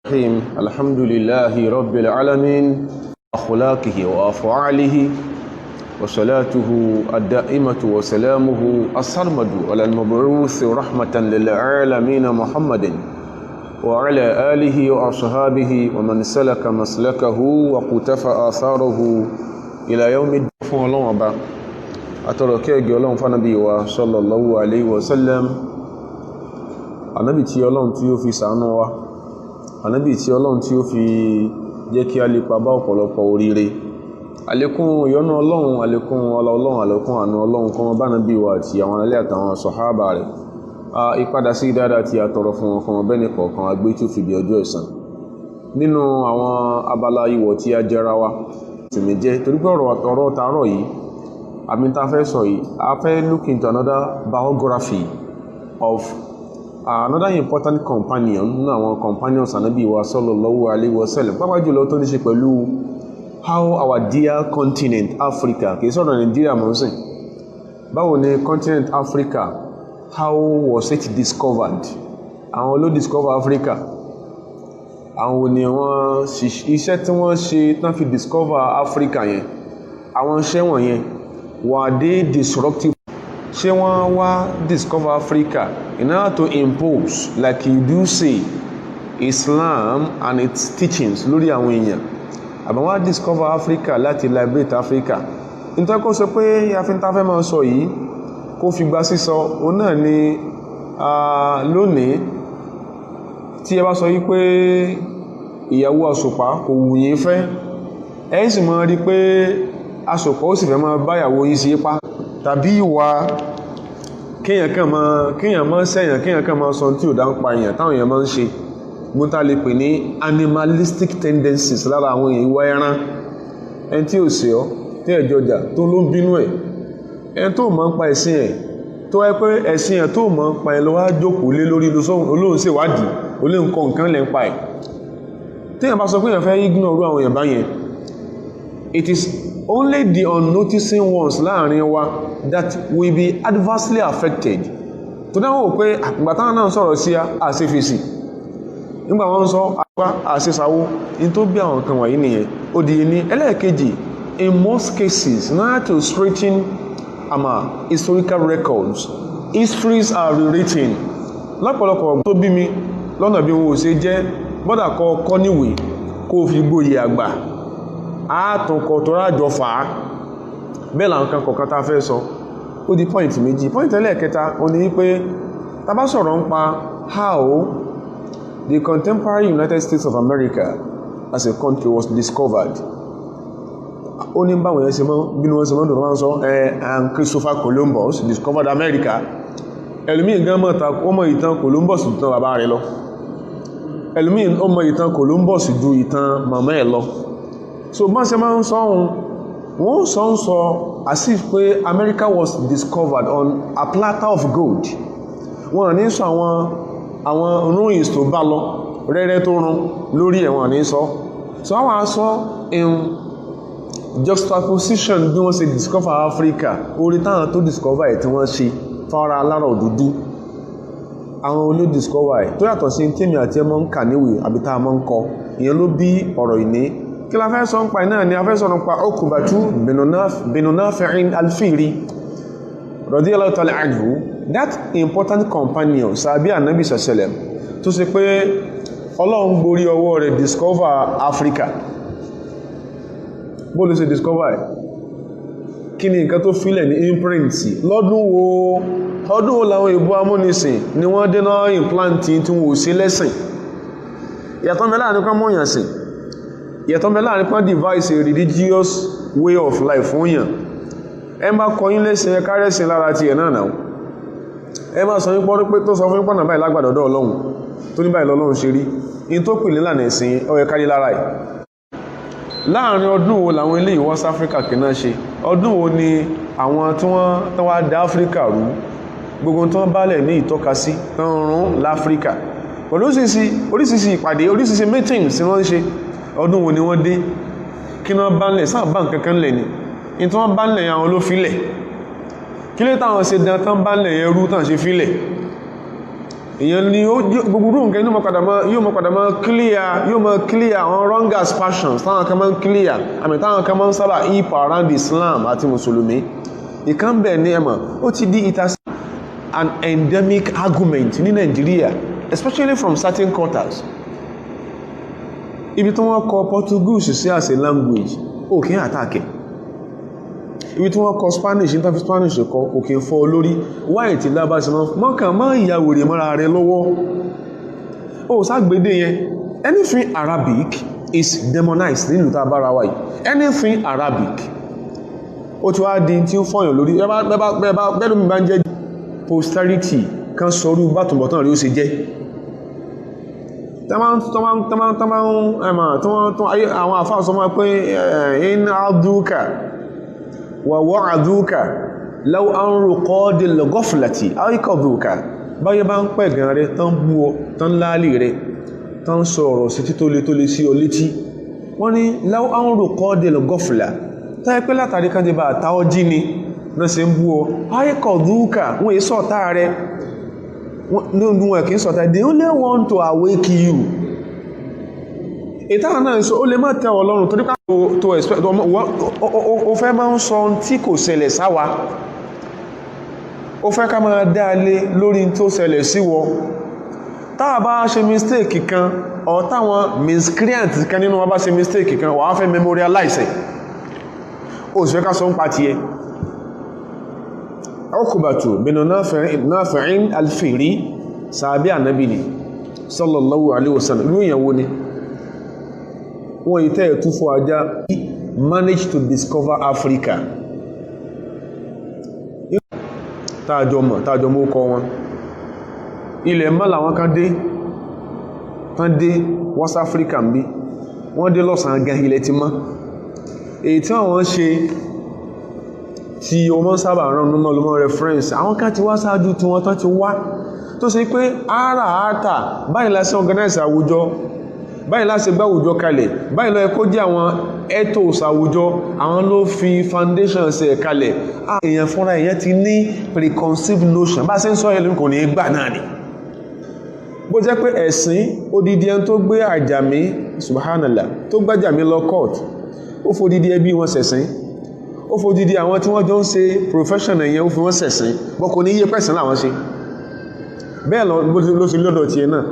الحمد لله رب العالمين أخلاقه وأفعاله وصلاته الدائمة وسلامه السرمد على المبعوث رحمة للعالمين محمد وعلى آله وأصحابه ومن سلك مسلكه وقتفى آثاره إلى يوم الدين الله وبا أتركي جلون فنبي صلى الله عليه وسلم النبي تي الله تيو في سانوا ànábì tí ọlọ́run tí ó fi jẹ́ kí a lè pa bá ọ̀pọ̀lọpọ̀ oríire àlékún ìyọ́nú ọlọ́run àlékún ọlá ọlọ́run àlékún àánú ọlọ́run kó máa bá ànábì wa àti àwọn alẹ́ àtàwọn sọ̀hábà rẹ̀ ìpadà sí dáadáa tí a tọrọ fún wọn kó máa bẹ́ẹ̀ kọ̀ọ̀kan agbé tí ó fi di ọjọ́ ẹ̀san nínú àwọn abala ìwọ̀ tí a jẹra wa tìmí jẹ́ torí pé ọ̀rọ̀ tààrọ̀ yìí àmì tá a fẹ́ sọ yìí a fẹ́ look into another biography of another important companion nínú àwọn companions Ànábì wa sallallahu alaihi wasallam pàápàá jùlọ tó ní ṣe pẹ̀lú how our dear continent Africa kìí sọ̀rọ̀ Nigeria mọ́ sí báwo ni continent Africa how was it discovered àwọn ló discover Africa àwọn ni wọ́n iṣẹ́ tí wọ́n ṣe tán fi discover Africa yẹn àwọn iṣẹ́ wọ̀nyẹn were they disruptive ṣé wọ́n wá discover Africa in order to impose like you do say Islam and its teachings lórí àwọn èèyàn àbí wọ́n discover Africa láti liberate Africa nítorí kó sọ pé afẹ́ntafẹ́ máa sọ yìí kó fi gba sísọ òun náà ni lónìí tí ẹ bá sọ yí pé ìyàwó àsùpá kò wù yín fẹ́ ẹ sì máa rí pé àsùpá ó sì fẹ́ máa báyàwó yín sí pa tàbí ìwà kíyàn máa sẹ́yàn kíyàn kan máa sọ tí ò dá ń pa èèyàn táwọn èèyàn máa ń ṣe gbóntá lè pè ní animalistic tendencies lára àwọn èèyàn ìwà ẹran ẹni tí ò sí ọ tí ẹjọjà tó ló ń bínú ẹ ẹni tó máa ń pa ẹ̀sìn ẹ̀ tó wáyé pé ẹ̀sìn ẹ̀ tó máa ń pa ẹ lọ́wọ́ jókòó lé lórí olóhùn ṣèwádìí olóhùn kọ nǹkan lẹ́ ń pa ẹ̀ téèyàn bá sọ pé èèyàn fẹ́ ignore àwọn èèyàn báyẹn it is only the unnoticing ones láàrin wa that will be adversely affected tó dáwọ́ pé àgbàtà náà sọ̀rọ̀ sí àṣefèsì nígbà wọ́n sọ àpá àṣesáwó in tó bí àwọn kan wọ̀nyí nìyẹn ó di ní ẹlẹ́ẹ̀kejì in most cases not to straighten historical records histories are rewritten lọ́pọ̀lọpọ̀ tó bí mi lọ́nà bí wọn ò ṣe jẹ́ bọ́dà kọ́ níwèé kó fi gbóyè àgbà àtúnkọ̀ tó rájọ fà á bẹ́ẹ̀ làwọn kan kọ̀ọ̀kan tá fẹ́ sọ ó di point méjì point ẹlẹ́ẹ̀kẹta ó ní wípé tá bá sọ̀rọ̀ ń pa how the contemporary United States of America as a country was discovered ó ní báwọn yẹn ṣe mọ́ bínú wọn ṣe mọ́ tó máa ń sọ and Christopher Columbus discovered America ẹlòmíì gan mọ́ ta ó mọ ìtàn Columbus ju ìtàn bàbá rẹ̀ lọ ẹlòmíì ó mọ ìtàn Columbus ju ìtàn màmá ẹ̀ lọ so bá ṣe máa ń sọ wọ́n sọ as if pé America was discovered on a platter of gold wọ́n ní sọ àwọn ruins tó bá lọ rẹ́rẹ́ tó rún lórí ẹ̀wọ̀n ní sọ so àwọn aṣọ in juxtaposition bí wọ́n ṣe discover Africa orí táwọn tó discover ẹ̀ tí wọ́n ṣe fara alára òdúdú àwọn olú discover ẹ̀ tó yàtọ̀ sí tèmi àti ẹmọ ń kà níwèé àbí tá a mọ́ ń kọ ìyẹn ló bí ọ̀rọ̀ ìní kí la fẹ́ sọ ń pa iná ni a fẹ́ sọ ń pa Uqbatu bin Nafi'in al-Fihri radiyallahu ta'ala anhu that important companion sàbí Ànábì sallam tó ṣe pé Ọlọ́run gborí ọwọ́ rẹ̀ discover Africa bó ló ṣe discover ẹ̀ kí ni nǹkan tó fílẹ̀ ní imprint lọ́dún wo làwọn ìbò amúnisìn ni wọ́n dé náà implant tí wọ́n ò sí lẹ́sìn ìyàtọ̀ mẹ́lá ní kan mọ́yàn sí ìyàtọ̀ mẹ́lá ní kan device a religious way of life fún yàn ẹ bá kọyín lẹ́sìn ẹ kárẹ́sìn lára ti ẹ̀ náà náà ẹ bá sọ yín pọ́ pé tó sọ fún pọ́nà báyìí lágbàdọ̀dọ̀ Ọlọ́run tó ní báyìí lọ́lọ́run ṣe rí in tó pè nílànà ẹ̀sìn ó yẹ kárí lára ẹ̀ láàrin ọdún wo làwọn ilé West Africa kìíná ṣe ọdún wo ni àwọn tí wọ́n wá dá Africa rú gbogbo tó ń bálẹ̀ ní ìtọ́kasí tán rún láfríkà pẹ̀lú oríṣiríṣi ìpàdé oríṣiríṣi meetings tí wọ́n ń ṣe ọdún wo ni wọ́n dé kí wọ́n bá ń lẹ̀ sáà bá nǹkan kan lẹ̀ ni in tí wọ́n bá ń lẹ̀ àwọn ló filẹ̀ kí lé táwọn ṣe dán tán bá ń lẹ̀ yẹn rú tán ṣe filẹ̀ èyàn ni gbogbo nǹkan yóò mọ́ padà mọ́ clear àwọn wrongers passions táwọn kan mọ́ clear àmì táwọn kan mọ́ sábà hip around Islam àti Mùsùlùmí ìkan bẹ̀ ní ẹmọ̀ ó ti di it as an endemic argument ní Nigeria, especially from certain quarters. Ibi tí wọ́n kọ Portuguese sí as a language kí ń àtàkì, ibi tí wọ́n kọ Spanish ní tàbí Spanish kọ òkè fọ́ olórí wáyé tí lábá sí mọ́kàn mọ́ ìyàwó rẹ̀ mọ́ra rẹ̀ lọ́wọ́ ságbédé yẹn. Anything Arabic is demonized nínú tá bára wáyé. Anything Arabic ó ti wá di tí ó fọ́yàn lórí. Bẹ́lú mi bá ń jẹ́ posterity kan sọrú bátùnbọ̀tán rí ó ṣe jẹ́ àwọn àfáà sọ máa pé in àdúkà wà wọ́ àdúkà law an ruqadil ghaflati àríkọ̀dúkà báyé bá ń pẹ̀ gan rẹ̀ tán bú ọ tán láàlì rẹ̀ tán sọ ọ̀rọ̀ sí tó lè sí ọ létí. wọ́n ní law an ruqadil ghafla táyé pé látàrí kan ti bá àtàọ́ jí ni náà se ń bú ọ àríkọ̀dúkà wọ́n èé sọ̀tá rẹ̀ wọn kìí sọ̀tá. They only want to awake you. ìtàwọn náà sọ ó lè má tẹ́ Ọlọ́run torí tó expect ó fẹ́ máa ń sọ tí kò ṣẹlẹ̀ sáwa, ó fẹ́ ká máa dáalé lórí tó ṣẹlẹ̀ sí wọ. táà bá ṣe mistake kan or táwọn miscreant kan nínú wa bá ṣe mistake kan wà á fẹ́ memorialize ó sì fẹ́ ká sọ ń pa tiẹ̀. Uqbatu bin Nafi'in al-Fihri sàbí ànábì ni sallallahu alaihi wasallam. ìlú ìyàwó ni wọ́n ìtẹ́ ẹ̀tú fún ajá managed to discover Africa. tààjọ mọ́ kọ wọn ilẹ̀ mọ́lá wọn kan dé West Africa ń bí wọ́n dé lọ́sàn gan ilẹ̀ ti mọ́. èyí tí wọ́n ṣe tí o mọ́ sábà rán nínú olùmọ́ reference àwọn kan ti wá sáájú tí wọ́n tán ti wá tó ṣe pé àátà báyìí láti organize àwùjọ, báyìí láti gbá àwùjọ kalẹ̀, báyìí ló yẹ kó jẹ́ àwọn ethos àwùjọ, àwọn ló fi foundation ṣe kalẹ̀. èèyàn fúnra èèyàn ti ní preconceived notion bá ṣe ń sọ ẹlẹ́nu kò ní gbà náà ni. bó jẹ́ pé ẹ̀sìn odidi ẹni tó gbé àjàmí subhanallah tó gbájàmí lọ court ó fòdidi ẹbí wọn ṣẹ̀sìn, ó fòdìdí àwọn tí wọ́n jọ ń ṣe profession ẹ̀yẹn ó fi wọ́n sẹ̀sìn bọ́ kò ní yé pẹ̀sìn láwọn ṣe. bẹ́ẹ̀ ló sì lọ́dọ̀ tí ẹ náà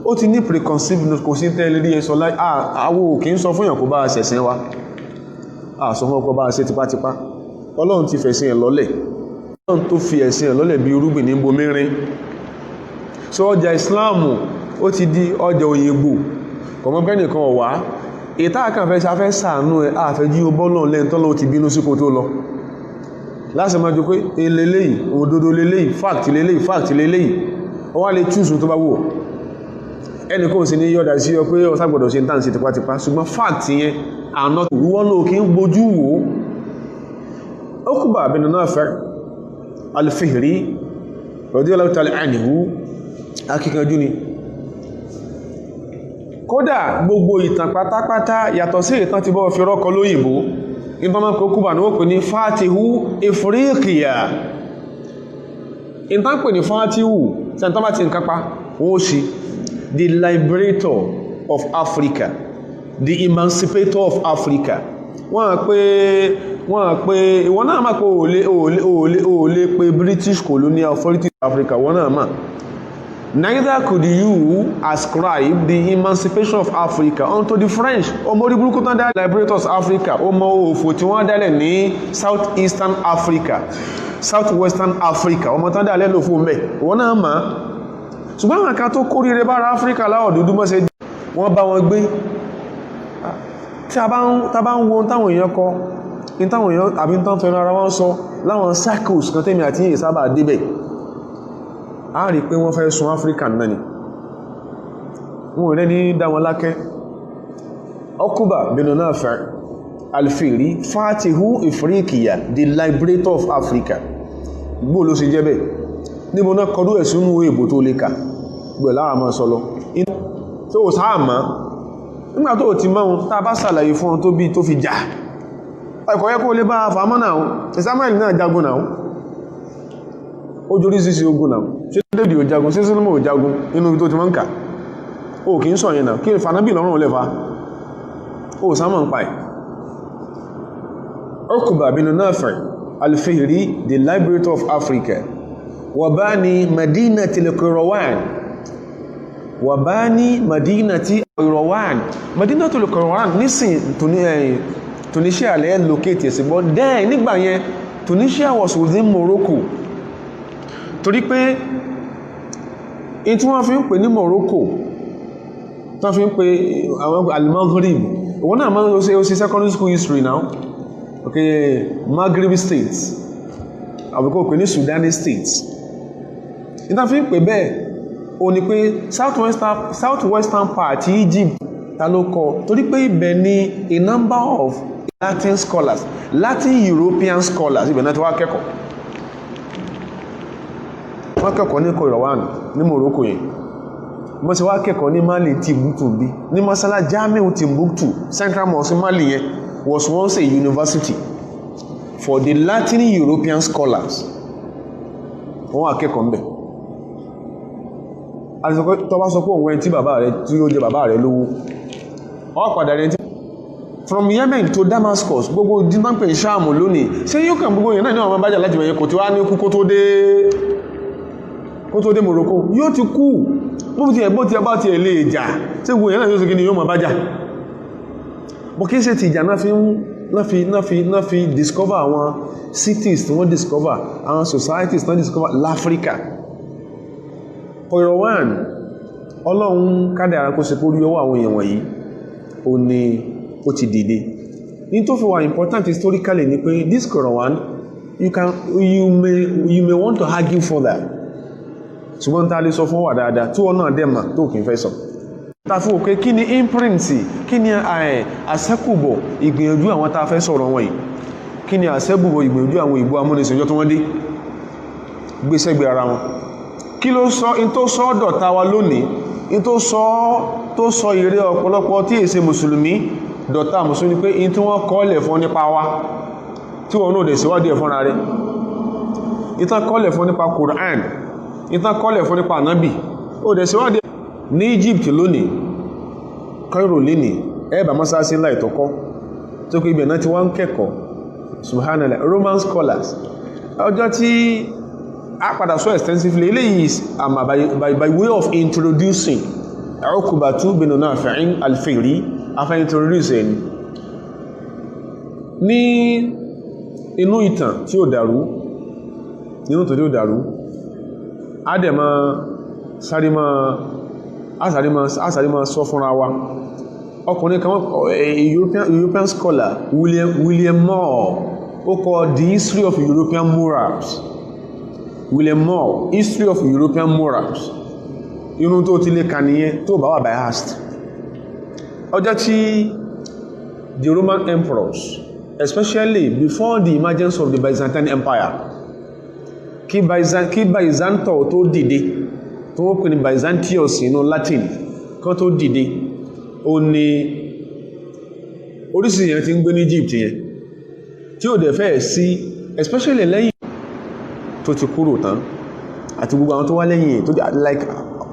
ó ti ní preconceived kò sí tẹ́lẹ̀ rí ẹsọ láì àwọ̀ kì í sọ fún yàn kó bá sẹ̀sìn wa sọ fún ọkọ̀ bá ṣe tipátipá. Ọlọ́run ti fẹ̀sìn ẹ̀ lọ́lẹ̀, Ọlọ́run tó fi ẹ̀sìn ẹ̀ lọ́lẹ̀ bí irúgbìn ní bomirin. so ọjà Ìsìláàmù ó ti di ọjà òyìnbó kọ̀mọ́gbẹ́ nìkan ọ̀wá ìta àkànfẹ́ sáfẹ́ sàánú ẹ̀ àfẹ́jí o bọ́lọ̀ lẹ́ntọ́lọ́ ti bínú sí kò tó lọ láti máa jù pé eléyìí òdodo leléyìí fact leléyìí ó wá lè chúùsù tó bá wù ẹnìkan sí ní yọ́dá sí ọ pé ọ̀sá gbọ́dọ̀ ṣe ń tàn sí tipátipá ṣùgbọ́n fact yẹn àná wọ́n ló kí ń gbójú wò. Uqba bin Nafi' al-Fihri radiyallahu ta'ala anhu akíkanjú ni. Kódà gbogbo ìtàn pátápátá yàtọ̀ sí ìtàn tí bọ́ fi rọ́kọ lóyìnbó ìtàn máa kó Uqba ní ó pè ní Fatihu Ifriqiya. ìtàn pè ní Fatihu sẹ́ntọ́ bá ti ń kápá wọ́n sí the liberator of Africa, the emancipator of Africa. wọ́n pé ìwọ̀n náà máa kó òòlé pé British colonial authority of Africa wọ́n náà máa. Neither could you ascribe the emancipation of Africa unto the French. Omori burúkú tán dá liberators Africa, ọmọ òfò tí wọ́n dálẹ̀ ní Southeastern Africa, Southwestern Africa, ọmọ tán dálẹ̀ lò fún mẹ́, wọ́n náà máa. ṣùgbọ́n àwọn kan tó kórìíre bára Africa láwọ̀ dúdú mọ́ sí wọ́n bá wọn gbé. tí a bá ń wo táwọn èèyàn kọ táwọn èèyàn àbí tán fẹ́ràn ara wọn sọ láwọn circles kan tẹ́mi àti yìí sábà débẹ̀, a rí pé wọ́n fẹ́ sun African náà ni wọ́n rẹ̀ ní dáwọn lákẹ́. Uqba bin Nafi' al-Fihri Fatihu Ifriqiya, the liberator of Africa. gbó ló sì jẹ́ bẹ́ẹ̀ níbo náà kọdú ẹ̀sùnú èbò tó lè kà gbẹ̀ lára mọ́ sọlọ tó ò sáà mọ́ nígbà tó ti mọ́ tá bá sàlàyé fún ọ tó bí tó fi jà ẹ̀kọ́ yẹ kó lè bá fàámọ́ náà Samuel náà jagun náà ó jorí sí ogun náà ṣé David ò jagun ṣé Solomon ò jagun nínú ibi tó ti mọ́ ń kà ó kì í sọ yẹn náà kí fanabi lọ́rùn lẹ́fà ó sámọ̀ ń pa ẹ̀. Uqba bin Nafi' al-Fihri, the liberator of Africa, wabani madinati al-Qayrawan, wabani madinati al-Qayrawan, madinati al-Qayrawan nísìn Tunisia lẹ́ locate yes, but then nígbà yẹn Tunisia was within Morocco, torí pé in tí wọ́n fi ń pè ní Morocco tó fi ń pè àwọn al-Maghrib wọ́n náà máa ń ṣe secondary school history now, okay, Maghreb states àbíkó pè ní Sudani states in tí wọ́n fi ń pè bẹ́ẹ̀ o ní pé southwestern part Egypt ta ló kọ torí pé ibẹ̀ ni a number of Latin scholars, Latin European scholars ibẹ̀ náà ti wá kẹ́kọ̀ọ́ wọ́n kẹ́kọ̀ọ́ ní Qayrawan ní Morocco yẹn wọ́n sì wá kẹ́kọ̀ọ́ ní Mali Timbuktu bí ní masala Jamiu Timbuktu Central Mosque Mali yẹn was once a university for the Latin European scholars wọ́n wá kẹ́kọ̀ọ́ ń bẹ̀ tó bá sọ pé òun ẹni tí bàbá rẹ̀ tí ó jẹ bàbá rẹ̀ lówó wọ́n padà rẹ̀ tí from Yemen to Damascus gbogbo dínàpẹ̀ Ṣáàmù lónìí ṣé yóò kàn gbogbo yẹn náà ní àwọn bájà láti wẹ̀yẹ kò tí wá ní kú kó tó dé Morocco yóò ti kú bó ti ẹ̀ bá ti ẹ̀ lè jà tí gbogbo yẹn náà yóò sì kí ni yóò máa bájà bó kí ṣe ti ìjà náà fi discover àwọn cities tí wọ́n discover àwọn societies tí wọ́n discover l'Africa. Qayrawan ọlọ́run kádàrá kó ṣe kó rí ọwọ́ àwọn èèyàn wọ̀nyí ó ní ó ti dìde ní tó fi wà important historically ni pé this Qayrawan you may want to argue for that ṣùgbọ́n tá lè sọ fún wà dáadáa tí wọ́n náà dẹ̀mà tó kìí fẹ́ sọ ta fún òkè kí ni imprint kí ni àṣẹ́kùbọ̀ ìgbìyànjú àwọn tá fẹ́ sọ̀rọ̀ wọ̀nyí kí ni àṣẹ́kùbọ̀ ìgbìyànjú àwọn ìbò amúnisìnjọ́ tó wọ́n dé gbésẹ́gbé ara wọn kí ló sọ in tó sọ dọ̀ta wa lónìí in tó sọ ìrẹ́ ọ̀pọ̀lọpọ̀ tí èsè mùsùlùmí dọ̀ta mùsùlùmí pé in tí wọ́n kọ́lẹ̀ fún nípa wa tí wọ́n náà dẹ̀ síwádìí ẹ̀ fúnra rẹ̀ ìtàn kọ́lẹ̀ fún nípa Quran ìtàn kọ́lẹ̀ fún nípa Ànábì ó dẹ̀ síwádìí ní Egypt lónìí Cairo lónìí ẹ̀bà mọ́sáàsí ńlá ìtọ́kọ́ tó kó ibẹ̀ náà ti wá ń kẹ́kọ̀ọ́ subhanallah Roman scholars ọjọ́ tí a padà so extensively eléyìí by way of introducing Uqbatu bin Nafi' al-Fihri afẹ́ introduce ẹni ní inú ìtàn tí ó dàrú nínú tó tí ó dàrú adẹ̀mọ́ sárímọ́ sọ fúnra wa ọkùnrin kan European scholar William Moore ó kọ The History of European Morals. William Moore, History of European Morals. Inú tó ti lè kà nìyẹn tó bá wà biased. Ọjọ́ tí the Roman emperors, especially before the emergence of the Byzantine Empire, kí Byzanto tó dìde tó wọ́n pè ní Byzantius inú Latin kan tó dìde ó ní orísìí yẹn ti ń gbé ní Egypt yẹn tí ó dẹ̀ fẹ́ sí especially lẹ́yìn tó ti kúrò tán àti gbogbo àwọn tó wá lẹ́yìn tó like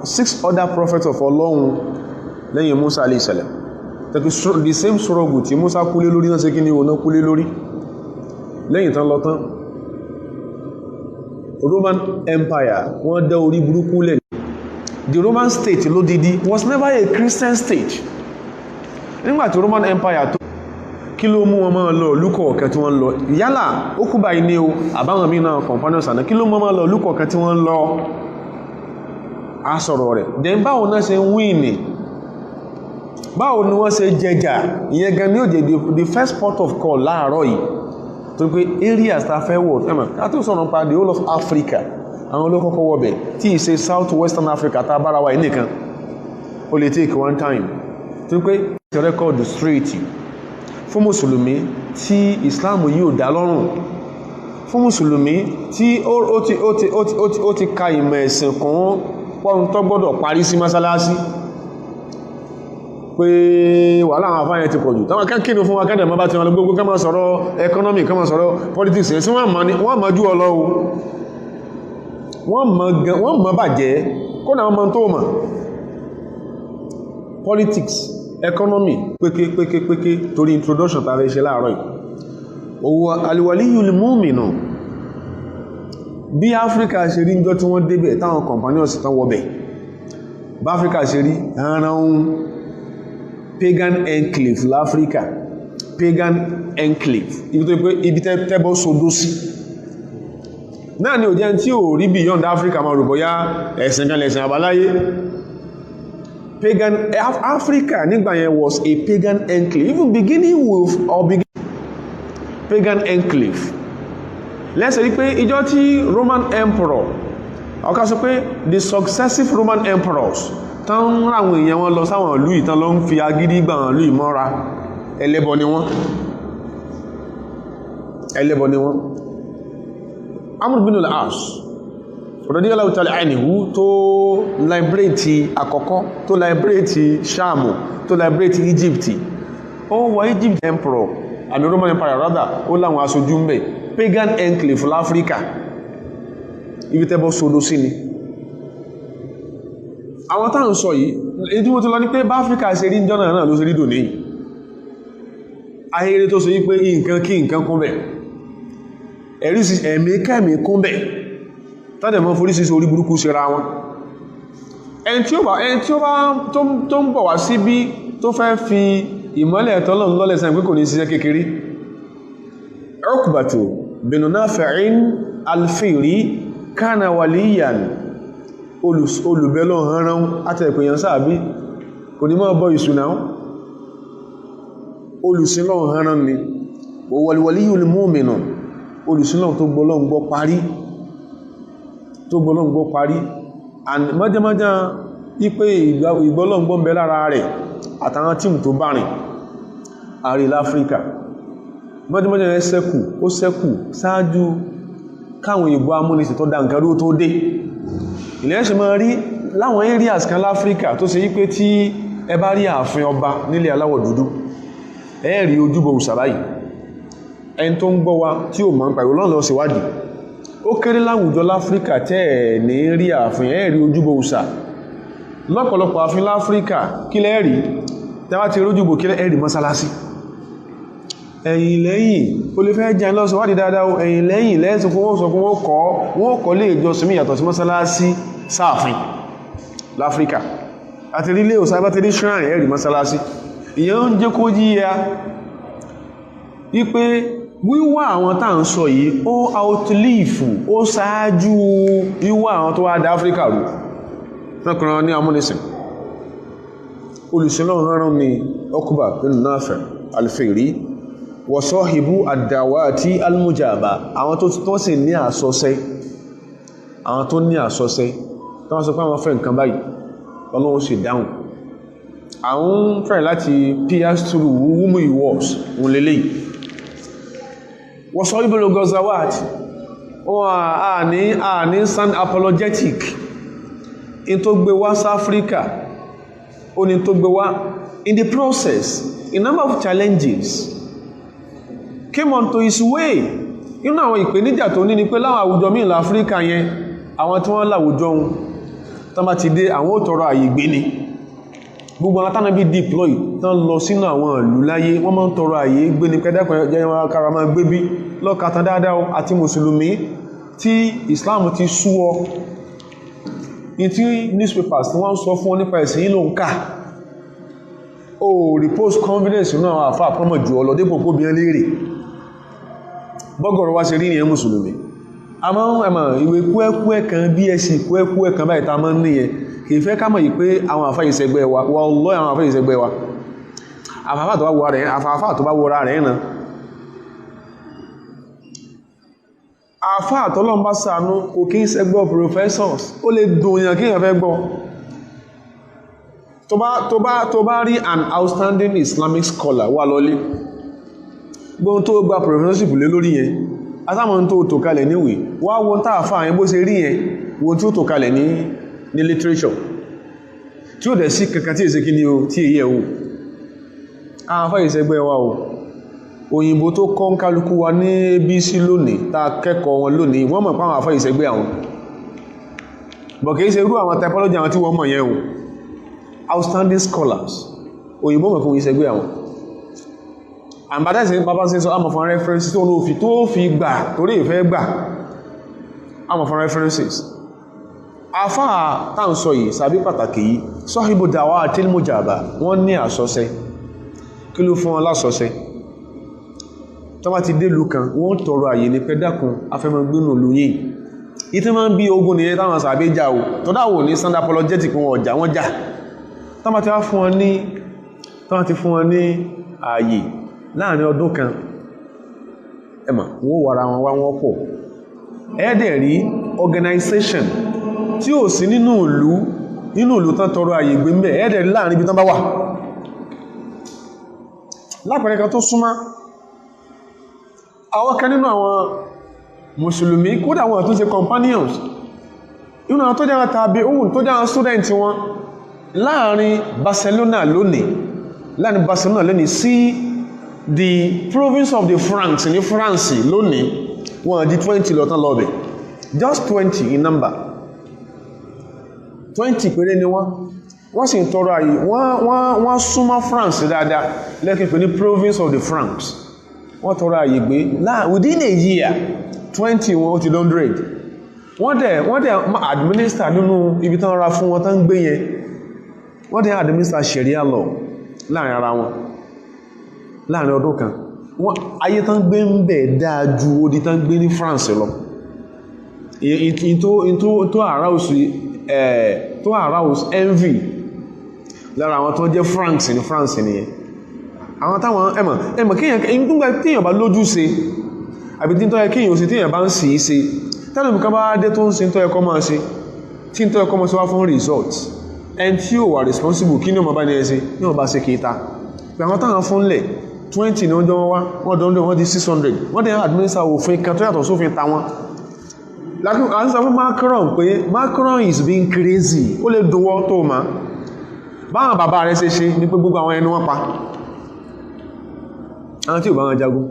6 other prophets of Ọlọ́run lẹ́yìn Musa alayhi salam the same struggle tí Musa kúlé lórí náà ṣe kí ní ọ̀nà kúlé lórí lẹ́yìn tán lọ tán Roman Empire wọ́n dá orí burúkú lẹ̀. The Roman state lódidi was never a Christian state. Nígbàtí Roman Empire tó kí ló mú wọn máa lọ lúkọ̀ ọ̀kẹ́ tí wọ́n lọ yálà ó kú báyìí ní o àbáwọn mìíràn companions àná kí ló mú wọn lọ lúkọ̀ ọ̀kẹ́ tí wọ́n lọ asọ̀rọ̀ rẹ̀ then báwo náà ṣe ń wíìnì báwo ni wọ́n ṣe jẹjà ìyẹn gan ní òjè the first port of call láàárọ̀ yìí tó pé areas ta fẹ́ wọ̀ ẹ̀mọ̀ látó sọ̀rọ̀ pa the whole of Africa àwọn olókọ́kọ́ wọ̀bẹ̀ tí ì ṣe south western Africa ta bára wa nìkan ó lè take one time tó pé ti record straight fún mùsùlùmí tí Islam yìí ò dá lọ́rùn fún mùsùlùmí tí ó ti ka ìmọ̀ ẹ̀sìn kan pọ́n tó gbọ́dọ̀ parí sí mọ́sálásí pé wà láwọn afáyẹ ti pọ̀jù táwọn kẹ́kínú fún akẹ́dẹ̀ mọ́ bá ti wọn gbogbo ká máa sọ̀rọ̀ economy ká máa sọ̀rọ̀ politics ẹ̀ sí wọ́n máa jú ọlọ́wọ́ wọ́n mọ̀ bàjẹ́ kó náà mọ̀ tó mọ̀ politics economy péké torí introduction tàbí iṣẹ́ láàárọ̀ yìí owó alwaliyul mu'minu bí Áfíríkà ṣe rí níjọ́ tí wọ́n débẹ̀ táwọn companions tán wọ́bẹ̀ bá Áfíríkà ṣe rí ẹran pagan enclave láfíríkà pagan enclave ibi tẹ́bọ́ sódó sí náà ni ò jẹ́ tí ò rí beyond Africa ma rò bóyá ẹ̀sìn kan lẹ̀sìn àbáláyé pagan Africa nígbà yẹn was a pagan enclave even beginning with pagan enclave lẹ́sẹ̀ rí pé ìjọ tí Roman emperor ọ̀ká sọ pé the successive Roman emperors tán ráwọn èèyàn wọn lọ sáwọn ìlú ìtàn lọ ń fi agídí gbà wọn ìlú ìmọ́ra ẹlẹ́bọ ni wọ́n Amr bin al-As radiyallahu ta'ala anhu tó liberate àkọ́kọ́ tó liberate Shamu tó liberate Egypt ó wọ Egypt emperor àmì Roman empire rather ó láwọn aṣojú ń bẹ̀ pagan enclave l'Africa ibi tẹ́bọ́ sódó sí ni àwọn táà ń sọ yìí èyí tí mo ti lọ ní pé bá Áfíríkà ṣe rí jọ́nà náà ló ṣe rí dò ní ayére tó ṣe yí pé nǹkan kí nǹkan kún bẹ̀ ẹ̀rí sí ẹ̀mí kẹ́mí kún bẹ̀ tàbí mọ́ forí sí orí burúkú ṣe ra wọn ẹni tí ó bá tó ń bọ̀ wá sí bí tó fẹ́ fi ìmọ́lẹ̀ tọ́lọ̀ lọ́lẹ̀ sẹ́yìn pé kò ní ṣiṣẹ́ kékeré Uqbatu bin Nafi'in al-Fihri kana waliyan olùbẹ́lọ́ hanran àtẹ̀pẹ̀yàn sáàbí kò ní mọ́ bọ́ ìṣúná olùsílọ́ hanran ni wal waliyul mu'minu olùsílọ́ tó gbọ́lọ́gbọ́ parí and mọ́jẹ́mọ́jẹ́ ipé ìgbọ́lọ́gbọ́ ń bẹ lára rẹ̀ àtàwọn tíìmù tó bá rìn àrí l'Áfíríkà mọ́jẹ́mọ́jẹ́ rẹ̀ sẹ́kù sáájú káwọn ìbò amúnisì tó dá nǹkan tó dé ilẹ̀ ṣe máa rí láwọn areas kan l'Áfíríkà tó ṣe wípé tí ẹ bá rí ààfin ọba nílẹ̀ aláwọ̀ dúdú ẹ rí ojúbọ òòṣà báyìí ẹni tó ń gbọ́ wa tí ò máa ń pàìwò lọ́nà lọ síwádìí ó kéré láwùjọ l'Áfíríkà tẹ́ ẹ̀ ní rí ààfin ẹ rí ojúbọ òòṣà lọ́pọ̀lọpọ̀ ààfin l'Áfíríkà kí lẹ́ rí tẹ́wà ti rójúbọ kí lẹ́ rí mọ́sálásí ẹ̀yìn lẹ́yìn o lè fẹ́ jẹ́ lọ́sọ̀wádìí dáadáa ẹ̀yìn lẹ́yìn lẹ́sùn fún wọ́n sọ fún wọ́n kọ́ lè ìjọsìn yàtọ̀ sí mọ́sálásí sáàfin l'Áfíríkà àti rí lé òsà bátẹ́rí shrine ẹ̀rì mọ́sálásí ìyẹn ń jẹ́ kó yíya wípé wíwá àwọn tá ń sọ yìí ó outlive ó ṣáájú wíwá àwọn tó wá dá Áfíríkà rú lọ́kùnrin ní amúnisìn olùsìnlọ́run ní Uqba bin Nafi' al-Fihri wọ̀sọ́hìbú àdàwàtí almujaba àwọn tó sì ní àsọsẹ́ àwọn tó ní àsọsẹ́ tó wọ́n sọ pé àwọn fẹ́ nǹkan báyìí Ọlọ́run sì dáhùn àwọn fẹ́ láti pierce through wúmú ìwọ̀s wọn lélẹ̀ wọ̀sọ́hìbú logozawat wọ́n à ní stand apologetic in tó gbé wá sí Áfíríkà ó ní tó gbé wá in the process a number of challenges came onto his way inú àwọn ìpèníjà tó ní ni pé láwọn àwùjọ míì l'Áfíríkà yẹn àwọn tí wọ́n láwùjọ ohun tán bá ti dé àwọn ò tọrọ àyè gbé ni gbogbo àwọn tánàbí deploy tán lọ sínú àwọn ìlú láyé wọ́n máa ń tọrọ àyè gbé ni pẹ́dẹ́kùn jẹ́ wọn kára máa gbé bí lọ́kàtàn dáadáa àti mùsùlùmí tí Islam ti sú ọ ní tí newspapers tí wọ́n sọ fún ọ nípa ẹ̀sìn yìí ló ń kà ó repose confidence nínú àwọn àfáà pọ́mọ̀ jù ọlọ́dẹ́pọ̀ kó bí ẹ léèrè bọ́gọ̀rọ̀ wá ṣe rí ní ẹ mùsùlùmí a máa ń ẹmà ìwé kúẹ́kúẹ́ kan BSc kúẹ́kúẹ́ kan báyìí ta máa ń níyẹn kìí fẹ́ ká mọ̀ yìí pé àwọn àfáà ìṣẹ́gbẹ́ wa wallahi àwọn àfáà ìṣẹ́gbẹ́ wa àfáà tó bá wọ́ra rẹ̀ náà àfáà tọ́lọ́n bá ṣàánú kò kí ń ṣẹgbọ́ professors ó lè dùnyàn kí èèyàn fẹ́ gbọ́ tó bá rí an outstanding Islamic scholar wà lọ́lé gbọ́n tó gba professorship lé lórí yẹn asámọ̀ tó tò kalẹ̀ níwèé wá wọn tàà fà yẹn bó ṣe rí yẹn wọn tí ó tò kalẹ̀ ní literature tí ó dẹ̀ sí kankan tí èsè kí ni o tí èyẹ o àwọn afẹ́ ìṣẹ́gbẹ́ wa o òyìnbó tó kọ́ ń kálukú wa ní ABC lónìí tá kẹ́kọ̀ọ́ wọn lónìí wọ́n mọ̀ pàwọn afẹ́ ìṣẹ́gbẹ́ àwọn but kìí ṣe irú àwọn typology àwọn tí wọ́n mọ̀ yẹn o outstanding scholars òyìnbó mọ̀ fún ìṣẹ́gbé àwọn àbádẹ́sì bàbá sí sọ àmọ̀ fún references tó fi gbà torí ìfẹ́ gbà àmọ̀ fún references afáà tàn sọ yìí sàbí pàtàkì yìí sọ́hìbò dàwà àti ilmùjàbà wọ́n ní àsọsẹ́ kí ló fún wọn lásọsẹ́ tó bá ti dé ìlú kan wọ́n tọrọ àyè ní pẹ́dàkùn afẹ́mọ̀gbínú ìlú yìí ìtí máa ń bí ogun nìyẹn táwọn sàbí jà o tó dáwò ní stand apologetic wọn ọjà wọ́n jà tó bá ti wá fún wọn ní ààyè láàrin ọdún kan ẹmà wọ́n wàrà wọn wá wọ́n pọ̀ ẹ̀ẹ́dẹ̀ rí organization tí ò sí nínú ìlú tán tọrọ àyè gbé mẹ́ ẹ̀ẹ́dẹ̀ rí láàrin ibi tán bá wà lápẹẹrẹ kan tó súnmọ́ àwọn kan nínú àwọn mùsùlùmí kódà wọn tó ṣe companions inú àwọn tó jẹ́ àwọn tàbí ohun tó jẹ́ àwọn student wọn láàrin Barcelona lónìí sí the province of the France ní France lónìí wọ́n di 20 lọ́tán lọ́bẹ̀ just 20 in number 20 péré ni wọ́n sì ń tọrọ àyè wọ́n súnmọ́ France dáadáa lẹ́kìn pé ní province of the France wọ́n tọrọ àyè gbé within a year 20 wọn ó ti 100 wọ́n dẹ̀ administer nínú ibi tán ra fún wọn tán gbé yẹn wọ́n dẹ̀ administer Sharia law láàrin ara wọn láàrin ọdún kan wọ́n ayé tán gbé ń bẹ̀ dáa ju odi tán gbé ní France lọ tó arouse envy lára àwọn tó jẹ́ France ní France nìyẹn àwọn táwọn ẹmọ̀ kíyàn bá lójú ṣe àbí tí tó yẹ kíyàn ó sì tíyàn bá ń sì í ṣe tẹ́lùmí kan bá dé tó ń ṣe tó yẹ kọ́ máa ṣe tí tó yẹ kọ́ máa ṣe wá fún result ẹn tí ó wà responsible kí ní ọmọ bá ní ẹsẹ ní ọmọ bá ṣe kìíta pé àwọn táwọn fún lẹ̀ 20 ní ọjọ́ wọ́n dọ́ndọ́ wọ́n di 600 wọ́n dẹ̀ administer òfin kan tó yàtọ̀ sófin ta wọn lákùn à ń sọ fún Macron pé Macron is being crazy ó lè dúnwọ́ tó ma báwọn bàbá rẹ̀ ṣe ní pé gbogbo àwọn ẹni wọ́n pa àwọn tí ò bá wọn jagun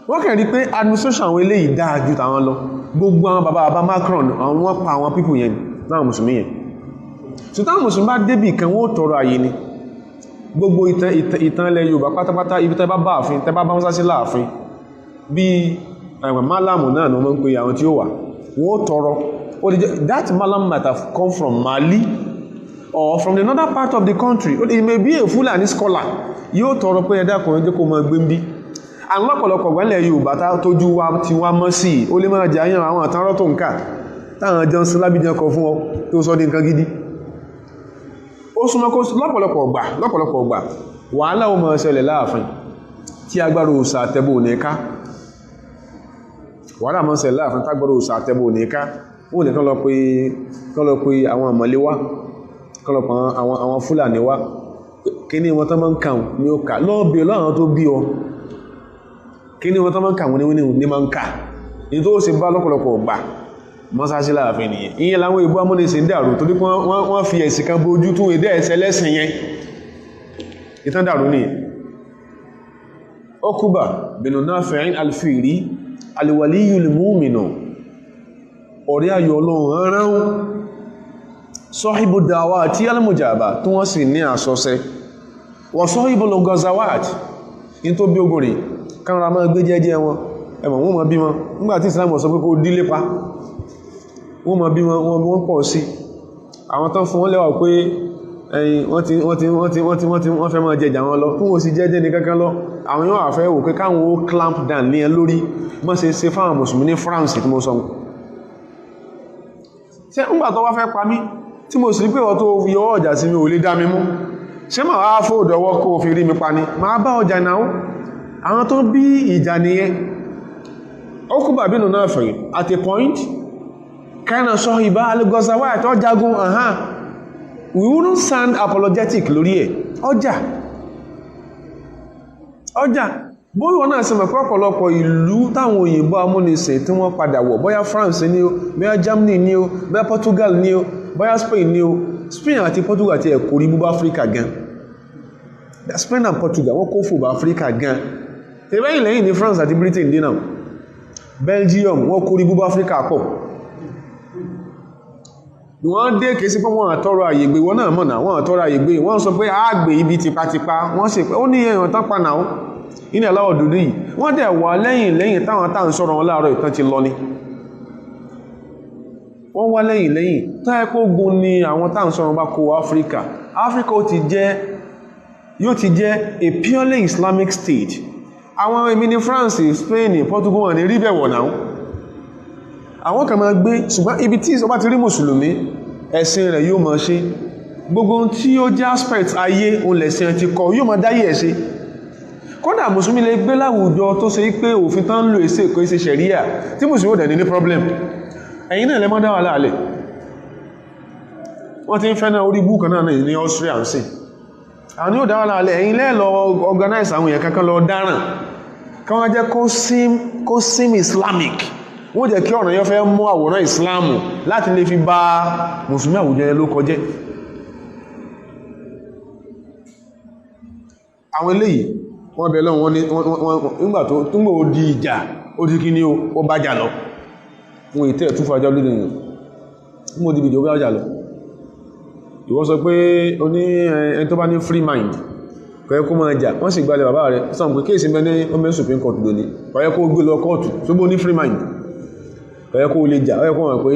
wọ́n kẹ̀rí pé administration àwọn eléyìí dáa ju tàwọn lọ gbogbo àwọn bàbá Macron àwọn wọ́n pa àwọn people yẹn náà mùsùlùmí yẹn so táwọn mùsùlùmí bá débì kan wọ́n tọrọ àyè ni gbogbo ìtàn ilẹ̀ Yorùbá pátápátá ibi tẹ́ bá bá àfin tẹ́ bá bá wọ́n sá sí láàfin bí málàmù náà ni wọ́n ń pe àwọn tí ó wà wọ́n tọrọ that malam might have come from Mali or from another part of the country it may be a Fulani scholar yóò tọrọ pé ẹ̀dá kan jẹ́ kó mọ gbé ń bí àwọn ọ̀pọ̀lọpọ̀ gbẹ́lẹ̀ Yorùbá tójú wa ti wá mọ́ sí ó lè máa jẹ́ àyàn àwọn àtàrọ́ tó ń kà táwọn jọ sí lábíjẹ́ kọ fún ọ tó sọ di nǹkan gidi ó súnmọ́ kó lọ́pọ̀lọpọ̀ gbà wàhálà ó máa ṣẹlẹ̀ láàfin tí agbára òsà àtẹ́bò nìká wàhálà máa ṣẹlẹ̀ láàfin tágbára òsà àtẹ́bò nìká ó ní kán lọ pé àwọn àmọ́lé wá kán lọ pé àwọn Fúlàní wá kí ní wọn tán máa ń kà ní ó kà lọ́ọ̀bẹ̀ láwọn tó bí ọ kí ní wọn tán máa ń kà wọn ní máa ń kà ní tó sì bá lọ́pọ̀lọpọ̀ gbà mọ́sáṣí láàfin nìyẹn ìyẹn láwọn ìbú amúnisìn dàrú torí wọ́n fi ẹ̀sìn kan bójú tún èdè ẹ̀sẹ̀ lẹ́sìn yẹn ìtàn dàrú nìyẹn Uqba bin Nafi' al-Fihri al-Waliyyul Mu'min ọ̀rẹ́ ayọ̀ Ọlọ́run rán Sahibu Da'wati al-Mujaba tí wọ́n sì ní àsọsẹ́ wa Sahibul Ghazawat in tó bí ogun rẹ̀ kánra máa gbé jẹ́jẹ́ wọn ẹmọ̀ wọ́n mọ̀ bí wọn nígbàtí Islam sọ pé kó dílé pa wọ́n mọ̀ bí wọ́n pọ̀ sí àwọn tán fún wọ́n lẹ́wà pé wọ́n fẹ́ máa jẹjà wọn lọ fún òsì jẹ́jẹ́ ní kankan lọ àwọn yóò àfẹ́ wò pé káwọn ó clamp down ní ẹ lórí mọ́ ṣe fáwọn mùsùlùmí ní France tí mo sọ ṣe ń gbà tó wá fẹ́ pa mí tí mo sì rí pé wọ́n tó yọwọ́ ọjà sí mi ò lè dá mi mú ṣe máa wá fòdọwọ́ kó fi rí mi pa ni máa bá ọjà náà àwọn tó bí ìjà nìyẹn Uqba bin Nafi' at a point kana sahiba al-Ghazawat tó jagun we wouldn't sound apologetic lórí ẹ̀ ọjà bóyí wọn náà ṣe mọ̀ pé ọ̀pọ̀lọpọ̀ ìlú táwọn òyìnbó amúnisìn tí wọ́n padà wọ̀ bóyá France ní o bóyá Germany ní o bóyá Portugal ní o bóyá Spain ní o Spain àti Portugal ti ẹ̀kọ́ rí búbá Africa gan Spain and Portugal wọ́n kó fòbá Africa gan tẹ́lẹ̀yìn lẹ́yìn ní France àti Britain dínà Belgium wọ́n kó rí búbá Africa pọ̀ wọ́n dé kìí sí pé wọ́n àtọ́rọ àyègbè wọ́n náà mọ̀nà wọ́n àtọ́rọ àyègbè wọ́n sọ pé àgbè ibi tipatipa wọ́n sì pé ó ní èèyàn tán pa náà ilẹ̀ aláwọ̀ dúdú yìí wọ́n dẹ̀ wà lẹ́yìn táwọn táà ń sọ̀rọ̀ wọn láàárọ̀ ìtàn ti lọ ni wọ́n wá lẹ́yìn tó yẹ kó gun ni àwọn táà ń sọ̀rọ̀ bá kó Áfíríkà yóò ti jẹ́ a purely Islamic state àwọn èmi ní France, Spain, Portugal wọn ni rí bẹ̀wọ̀ náà àwọn kan máa gbé ṣùgbọ́n ibi tí ìsọba ti rí mùsùlùmí ẹ̀sìn rẹ̀ yóò máa ṣe gbogbo tí ó jẹ́ aspect ayé òun lẹ̀sìn ti kọ yóò máa dáyé ẹ̀ ṣe kódà mùsùlùmí lè gbé láwùjọ tó ṣe pé òfin tán ń lò èsè kò ṣe ṣẹ̀ríà tí mùsùlùmí ò dẹ̀ ní problem ẹ̀yin náà lè mọ́ dáwà láàlẹ̀ wọ́n ti ń fẹ́ náà orí búùkù náà ní Austria ń sìn àwọn ní ò dáwà láàlẹ̀ ẹ̀yin lẹ́ẹ̀lọ organize àwọn èèyàn kankan lọ dáràn kan wá jẹ́ kó sim Islamic wọ́n jẹ́ kí ọ̀nà yọ fẹ́ mú àwòrán Islamu láti lè fi bá mùsùlùmí àwùjọ ẹ ló kọjẹ́ àwọn eléyìí wọ́n bẹ̀rẹ̀ wọ́n nígbà tó túnbọ̀ ó di ìjà ó di kí ní ó bá jà lọ wọ́n ìtẹ́ tún fàájá lórí èèyàn mú di bìdì ó bá jà lọ ìwọ́n sọ pé ó ní ẹni tó bá ní free mind kọ̀yẹ́ kó máa jà wọ́n sì gbalẹ̀ bàbá rẹ̀ sọ́n pé kéèsì mẹ́ ní ọmọ Supreme Court lóní kọ̀yẹ́ kó gbé lọ kóòtù tó bó ní free mind kọ̀yẹ́ kó lè jà ọ̀yẹ́ kó wọ́n pé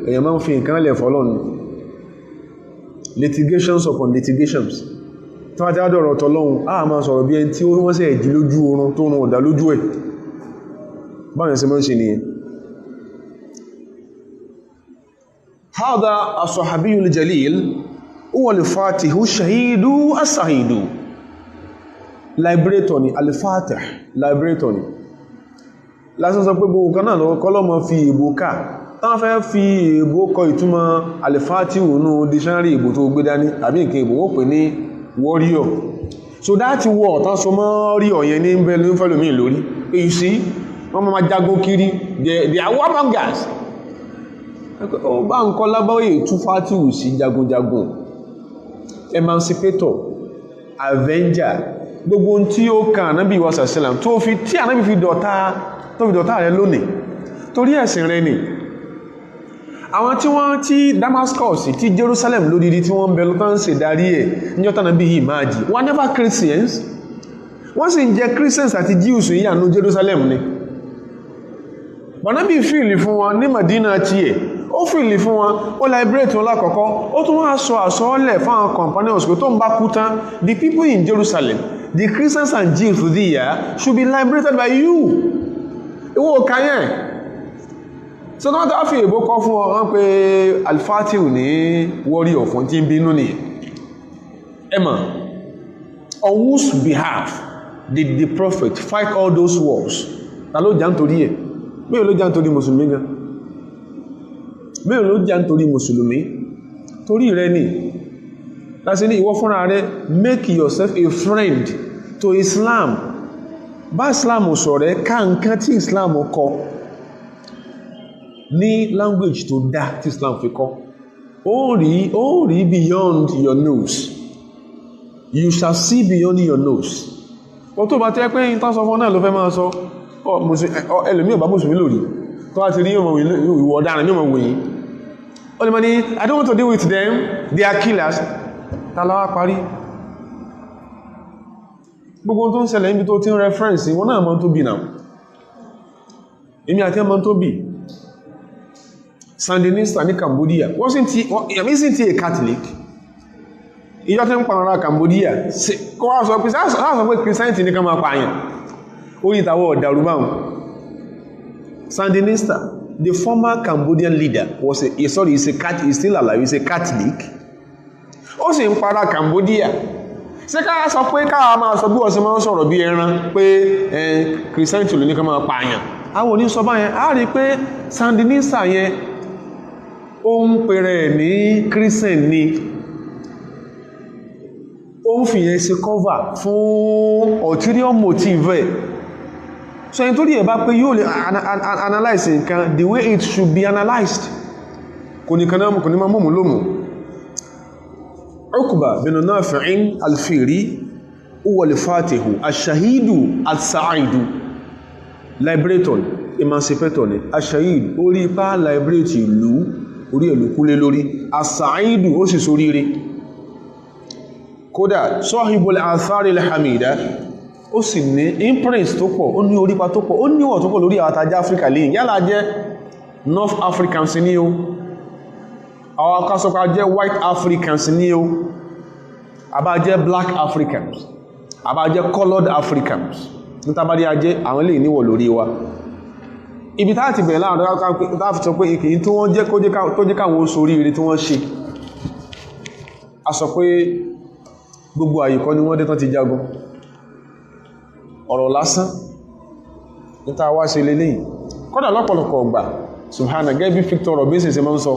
èèyàn máa ń fi nǹkan lẹ̀ fọ́lọ́nù litigations upon litigations tó wá jáde ọ̀rọ̀ tọ́lọ́hun a máa sọ̀rọ̀ bí ẹni tí wọ́n sì ẹ̀jì lójú oorun tó rún ọ̀dá lójú ẹ̀ báyìí sí mọ́ ṣe nìyẹn هذا الصحابي الجليل هو الفاتح الشهيد السعيد liberator ni al-Fatih liberator ni lásán sọ pé gbogbo kan náà lọ́wọ́ kọ́lọ́mọ fi ìbò ká tán fẹ́ fi ìbò kọ ìtumọ̀ al-Fatih nínú dictionary ìbò tó gbé dání àbí nǹkan ìbò wọ́n pè ní warrior so that war tán so mọ́ warrior yẹn ní bẹ́ẹ̀ ní fẹ́lómi lórí pé you see wọ́n máa jagun kiri they are warmongers ó bá ń kọ́ lábáwé tú Fatih sí jagunjagun emancipator avenger gbogbo tí ó kan ànábì wa sàṣẹ́làm tó fi tí ànábì fi dọ̀tá rẹ lónìí torí ẹ̀sìn rẹ ni àwọn tí wọ́n tí Damascus tí Jerusalem lódìdí tí wọ́n bẹ̀rù tán ṣe darí ẹ̀ níjọ́ta ànábì yìí máa jì wọ́n never Christians wọ́n sì ń jẹ́ Christians àti Jews ìyànú Jerusalem ni bọ̀nábì fìlì fún wọn ní Madina tiẹ̀ ó fìlì fún wọn ó liberate wọn lákọ̀ọ́kọ́ ó tún wá sọ àsọọ́lẹ̀ fáwọn companions pé tó ń bá kú tán the people in Jerusalem the Christians and Jews there should be liberated by you ìwọ kanyẹ so tó wọ́n tó fi èbó kọ́ fún wọn pé al-Fatih ní warrior fún tí ń bínú ní emma on whose behalf did the prophet fight all those wars ta ló jà ń torí ẹ̀ mẹ́rin ló jà ń torí mùsùlùmí gan mẹ́rin ló jà ń torí mùsùlùmí torí rẹ ni láti ní ìwọ fúnra rẹ make yourself a friend to Islam bá Islam sọ̀rẹ́ ká nǹkan tí Islam kọ ní language tó dá tí Islam fi kọ ó rí beyond your nose you shall see beyond your nose ó tó bá tẹ́ pé ìtàn sọ fún náà ló fẹ́ máa sọ ẹlòmí ọ̀bá mùsùlùmí lórí tó wá ti rí ìwọ̀ ọ̀daràn ní ọmọ wòyí ó lè mọ́ ní I don't want to deal with them they are killers tàlàwà parí gbogbo tó ń ṣẹlẹ̀ níbi tó ti ń reference wọ́n náà mọ́ tó bí náà èmi àti ẹmọ tó bí Sandinista ní Cambodia wọ́n sì ti a Catholic ìjọ tí ń pàrọ̀ Cambodia kó wá sọ pé Christianity ní ká máa pààyàn orí ìtàwọ̀ ọ̀dàrúbáhùn Sandinista the former Cambodian leader was is still alive, is a Catholic ó sì ń para Cambodia ṣé ká sọ pé káà máa sọ bí wọ́n ṣe máa ń sọ̀rọ̀ bí ẹran pé Christianity ló ní ká máa pààyàn àwọn oníṣọ́bá yẹn a rí pé Sandinista yẹn ó ń pèrè ní Christian ni ó ń fìyẹn ṣe cover fún ulterior motive so ẹni tó rí ẹ̀bá pé yóò lè analyze nǹkan the way it should be analyzed kò ní máa mọ́mù lómù Uqba bin Nafi'in al-Fihri huwa al-Fatihu ash-Shahidu al-Sa'idu liberator emancipator ni ash-Shahid orí ipá liberate ìlú orí ẹ̀ ló kúlé lórí as-sa'idu ó sì soríire kódà sahibul athari al-hamida ó sì ní imprint tó pọ̀ ó ní orípa tó pọ̀ ó níwọ̀n tó pọ̀ lórí àwọn àtàjá Áfíríkà lẹ́yìn yálà jẹ́ North Africans ní o àwọn akásọ́pá jẹ́ White Africans ní o àbá jẹ́ Black Africans àbá jẹ́ Colored Africans nítàbádí ajẹ́ àwọn lè níwọ̀ lórí wa ibi táàtì bẹ̀rẹ̀ láàrín láti sọ pé ìkìyí tí wọ́n jẹ́ tó jẹ́ káwọn oṣù oríire tí wọ́n ṣe a sọ pé gbogbo àyíkọ́ ni wọ́n dé tán ti jagun ọ̀rọ̀ lásán níta wá ṣe lélẹ́yìn kọ́dà lọ́pọ̀lọpọ̀ ọgbà subhana gẹ́bí Victor Robinson ṣe máa ń sọ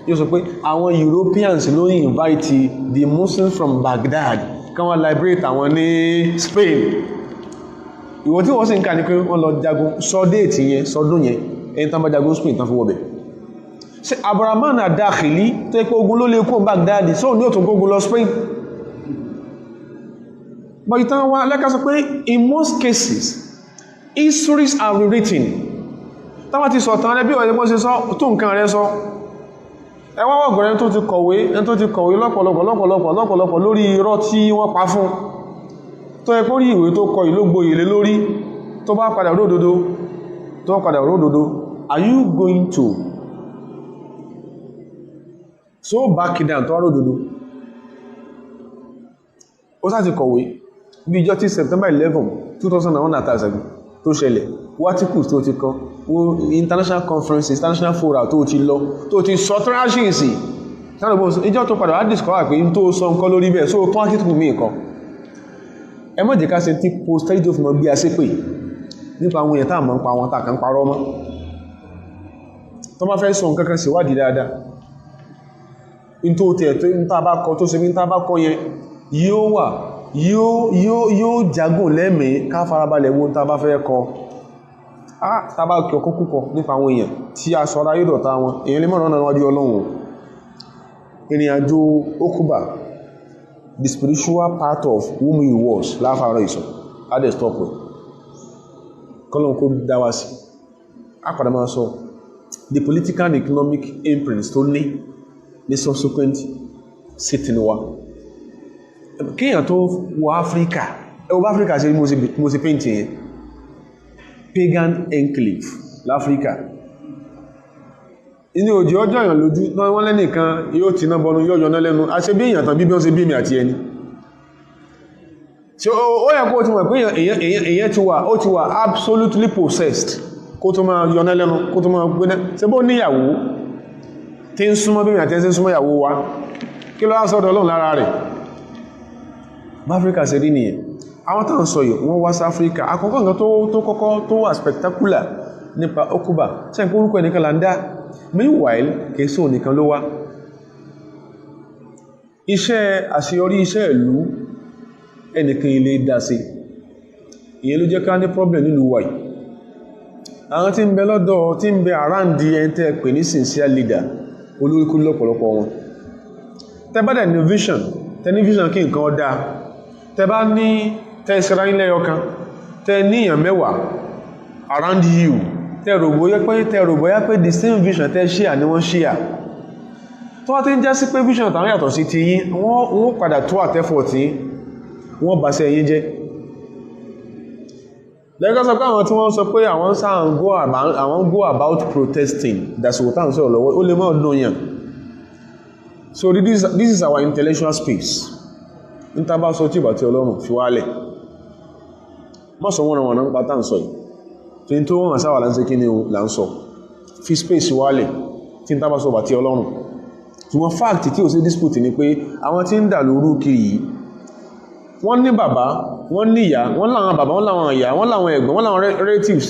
yóò sọ pé àwọn Europeans ló invite the Muslims from Baghdad kí wọ́n liberate àwọn ní Spain ìwọ̀n tí wọ́n sì ń kà ní pé wọ́n lọ jagun sọ déètì yẹn sọdún yẹn ẹni tán bá jagun Spain tán fi wọ́bẹ̀ ṣe Abdurrahman Ad-Dakhili tó yẹ pé ogun ló lè kó Baghdad sóò ní òtún gógun lọ Spain but ìtàn wa lẹ́ka sọ pé in most cases histories are rewritten táwọn ti sọ̀tàn rẹ bí ọ̀yẹ́ bó ṣe sọ tó nǹkan rẹ sọ ẹwà ọgọ̀rẹ́ tó ti kọ̀wé lọ́pọ̀lọpọ̀ lórí irọ́ tí wọ́n pa fún tó yẹ kórí ìwé tó kọ ìlógbò ìlé lórí tó bá padà ródòdó are you going to so back down tó ródòdó ó sá ti kọ̀wé bí ìjọ tí September 11 2001 àtàzẹ̀gbẹ̀ tó ṣẹlẹ̀ articles tó ti kọ international conferences international fora tó ti lọ tó ti sọ trashings ìjọ tó padà wá discover pé tó sọ nǹkan lórí bẹ́ẹ̀ so tó article mi nǹkan ẹ mọ́ jẹ́ ká ṣe tí posterity tó fi mọ́ bí a ṣe pè nípa àwọn èèyàn táà mọ́ ń pa wọn tàkà ń parọ́ mọ́ tó má fẹ́ sọ nǹkan kan ṣèwádìí dáadáa in tó tẹ̀ tó ń tàbá kọ tó ṣe bí ń tàbá kọ yẹn yóò jágùn lẹ́mìí ká farabalẹ̀ wo tàbá fẹ́ kọ tàbá kí ọkọ́ púpọ̀ nípa àwọn èèyàn tí a sọ́ra yóò dọ̀ta wọn èèyàn lè mọ́ràn náà wájú Ọlọ́run ìrìn àjò Okuba the spiritual part of whom he was láfàárọ̀ ìsọ̀ adé stop with kọ́lọ̀n kó dáwà sí àpàdà máa sọ the political and economic imprints tó ní subsequent sitting wa kíyàn tó wọ Áfíríkà ẹwọ Áfíríkà sí mo sì painting yẹn pagan enclave láfíríkà inú òjò ọjọ́ èèyàn lójú náà wọ́n lẹ́nìkan yóò tí náà bọnú yóò yọná lẹ́nu a ṣe bí èèyàn tàn bí bí wọ́n ṣe bí mi àti ẹni ṣe ó yẹ kó tí mọ̀ pé èèyàn ti wà absolutely possessed kó tó máa yọná lẹ́nu kó tó máa gbéná ṣe bó níyàwó tí ń súnmọ́ bí mi àti ẹni súnmọ́ ìyàwó wa kí ló wá sọ́dọ̀ Ọlọ́run lára rẹ̀ bá Áfíríkà ṣe rí nìyẹn àwọn tàn sọ yìí wọ́n wá sí Áfíríkà àkọ́kọ́ nǹkan tó kọ́kọ́ tó wà spectacular nípa Okuba ṣe ń kó orúkọ ẹnìkan là ń dá meanwhile kèsò nìkan ló wá iṣẹ́ àṣeyọrí iṣẹ́ ìlú ẹnìkan ilé dá sí ìyẹn ló jẹ́ ká ní problem nílùú wa yìí àwọn tí ń bẹ lọ́dọ̀ tí ń bẹ around ẹni tẹ́ pè ní sincere leader olóríkú lọ́pọ̀lọpọ̀ wọn tẹ́ bá dẹ̀ ní vision kí nǹkan ọ̀dá tẹ́ bá ní tẹ́ ìṣẹ́ra ilẹ̀ ọkàn tẹ́ níyàn mẹ́wàá around you tẹ́rògbóyá pé the same vision tẹ́ ṣíà ní wọ́n ṣíà tó wá tí ń já sí pé vision tàwọn yàtọ̀ sí ti yín wọ́n padà tó àtẹ́fọ̀ tí wọ́n bá sẹ́ yín jẹ́ lẹ́gbẹ́ sọ pé àwọn tí wọ́n sọ pé àwọn sáà go about protesting dasìkò táwọn sọ̀rọ̀ lọ́wọ́ ó lè mọ́ ọdún yàn so this is our intellectual space ní tàbá sọ tí ìbà tí Ọlọ́run fi wálẹ̀ mọ́ sọ wọ́n náà nípa tàn sọ yìí tí n tó wọ́n sáwà láńsẹ́ kí ni o là ń sọ fi space wálẹ̀ tí n tàbá sọ bà tí Ọlọ́run ṣùgbọ́n fact tí ó sí dispute ni pé àwọn tí ń dà lóru kiri yìí wọ́n ní bàbá wọ́n ní ìyá wọ́n láwọn bàbá wọ́n láwọn ìyá wọ́n láwọn ẹ̀gbọ́n wọ́n láwọn relatives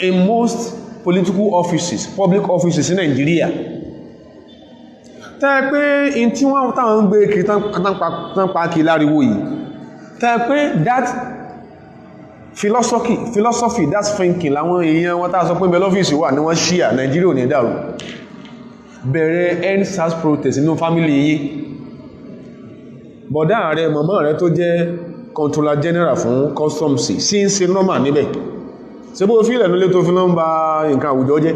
in most political offices public offices in Nigeria tẹ́ pé in tí wọ́n táwọn ń gbé kiri tán pa kí láriwo yìí tẹ́ pé that philosophy that's thinking láwọn èèyàn wọ́n tàà sọ pé bẹ lọ́fíìsì wà ní wọ́n ṣíà Nigeria ò ní dàrú bẹ̀rẹ̀ EndSARS protest inú family yìí bọ̀dá rẹ̀ mọ̀mọ́ rẹ̀ tó jẹ́ controller general fún customs sí ń ṣe normal níbẹ̀ ṣe bó fílẹ̀ nílé tó fi lọ ń ba nǹkan àwùjọ jẹ́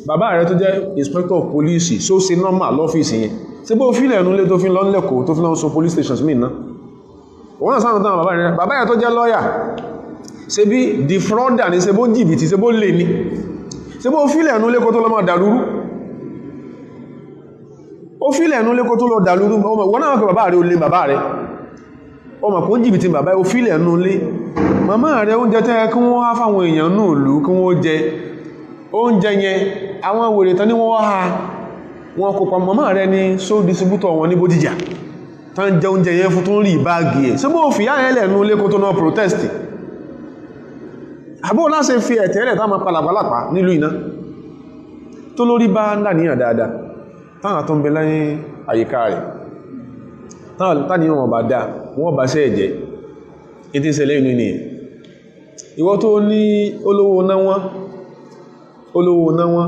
bàbá rẹ̀ tó jẹ́ inspector of police so ṣe normal lọ́fíìsì yẹn ṣe bó fílẹ̀ ẹ̀nú lé tó fi lọ lẹ́kọ̀ọ́ tó fi lọ sọ police stations mí ná wọ́n náà sáwọn tán bàbá rẹ̀ tó jẹ́ lọ́yà ṣe bí defrauder ní ṣe bó jìbìtì ṣe bó lè ní ṣe bó fílẹ̀ ẹ̀nú lé kó tó lọ máa dàlúrú ó fílẹ̀ ẹ̀nú lé kó tó lọ dàlúrú wọ́n náà kọ bàbá rẹ̀ ó lé bàbá rẹ̀ ọmọ kó jìbìtì bàbá ó fílẹ̀ ẹ̀nú lé màmá rẹ̀ oúnjẹ tẹ́ kí wọ́n wá fáwọn èèyàn náà lù kí wọ́n jẹ oúnjẹ yẹn àwọn wèrè tán ní wọ́n wá ha wọn kò pa màmá rẹ̀ ní sole distributor wọn ní Bódìjà tán jẹ oúnjẹ yẹn fún tó ń rí báàgì ẹ̀ sí bó fi yáyẹ lẹ́nu lé kó tó náà protest àbó láṣẹ fi ẹ̀tẹ́ rẹ̀ táwọn palàpàlàpà nílùú iná tó lórí bá ń dàníyàn dáadáa táwọn tó ń bẹ lẹ́yìn àyíká rẹ̀ táníyàn wọn bá dá wọn bá ṣẹ́ ẹ̀jẹ̀ ìtí ìṣẹ̀lẹ̀ inú ni ìwọ tó ní olówó náwọn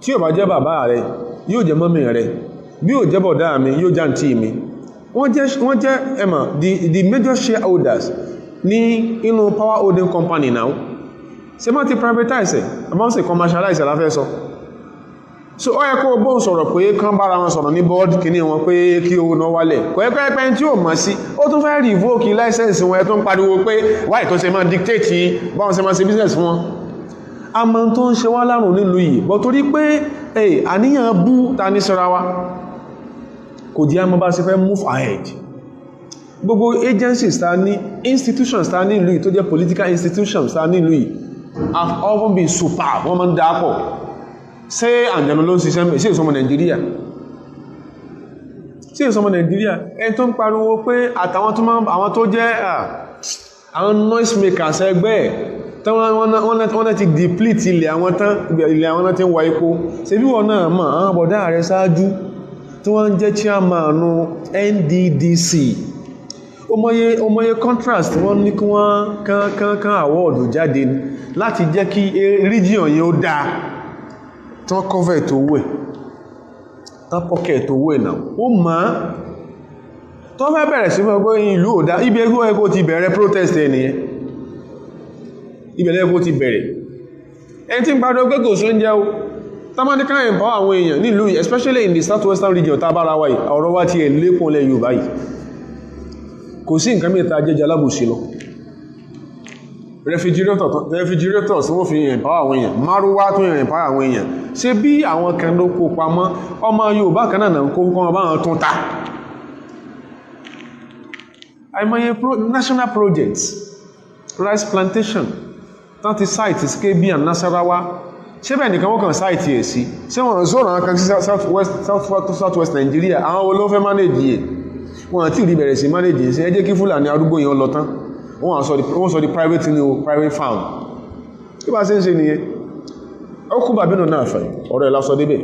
tí ò bá jẹ́ bàbá rẹ̀ yóò jẹ́ mọ́mí rẹ̀ bí ò jẹ́ bọ̀dá mi yóò jẹ́ àǹtí mi wọ́n jẹ́ ẹ̀mà the major shareholders ní inú power holding company now ṣe má ti privatize àmọ́ sí commercialize láfẹ́ sọ so ó yẹ kó bóun sọ̀rọ̀ pé kán bára wọn sọ̀rọ̀ ní board kìíní wọn pé kí owó náà wálẹ̀ kọ̀ẹ́kọ̀ẹ́pẹ́ tí ó mọ̀ sí ó tún fẹ́ revoke license wọn ẹ tó ń pariwo pé wáyé tó ṣe máa dictate báwọn ṣe máa ṣe business wọn a mọ̀ tó ń ṣe wá lárùn nílùú yìí bọ́ torí pé àníyàn bú ta ní sọ́ra wa kò jẹ́ àmọ́ bá ṣe fẹ́ move ahead gbogbo agencies ta ní institutions ta ní ìlú yìí tó jẹ́ political institutions ta ní ìlú yìí have often been superb wọ́n máa ń dápọ̀ ṣé àjẹ̀nù ló ń ṣiṣẹ́ mẹ́ sí ìsọmọ Nàìjíríà ẹni tó ń pariwo pé àtàwọn tó jẹ́ àwọn noise makers ẹgbẹ́ tán wọ́n ti deplete ilẹ̀ àwọn tán ti ń wa epo ṣe bí wọ́n náà mọ̀ àwọn bọ̀dá rẹ̀ ṣáájú tí wọ́n jẹ́ chairman NDDC ọmọye contrast wọ́n ní kí wọ́n kán award jáde láti jẹ́ kí region yẹn ó dáa tán cover tó wẹ̀ tán pocket tó wẹ̀ náà ó mọ́ tó fẹ́ bẹ̀rẹ̀ sí mọ́ ìlú ò dá ibi ẹgbẹ́ ẹgbẹ́ ti bẹ̀rẹ̀ protest ẹniyẹn ibẹ̀lẹ́ ẹgbẹ́ ti bẹ̀rẹ̀ ẹni tí ń pàdé pé kò só ń jẹ́ tamadiká empower àwọn èèyàn nílùú especially in the southwestern region tàbára wáyìí ọ̀rọ̀ wá ti ẹ̀ lékún lẹ́ Yorùbá yìí kò sí nǹkan mẹ́ta jẹ́jẹ́ alábòsí lọ refrigerator tí wọ́n fi empower àwọn èèyàn márúwá tó yẹn empower àwọn èèyàn ṣe bí àwọn kan ló kó pamọ́ ọmọ Yorùbá kan náà kó kọ́ bá wọn tún ta àìmọye national projects rice plantation tàti site Kebbi and Nasarawa ṣé bẹ́ẹ̀ nìkan wọ́n kàn site ẹ̀ sí ṣé wọ́n zọ́rọ̀ àwọn kan sí southwest Nigeria àwọn wo ló fẹ́ manage yẹ wọ́n àti ìrí bẹ̀rẹ̀ sí manage yẹ sí ẹ jẹ́ kí Fúlàní arúgbó yẹn lọ tán wọ́n sọ di private ní o private farm kí bá ṣe ń ṣe nìyẹn ó kú bàbínú náà fẹ́ ọ̀rọ̀ ẹ̀ lásọ débẹ̀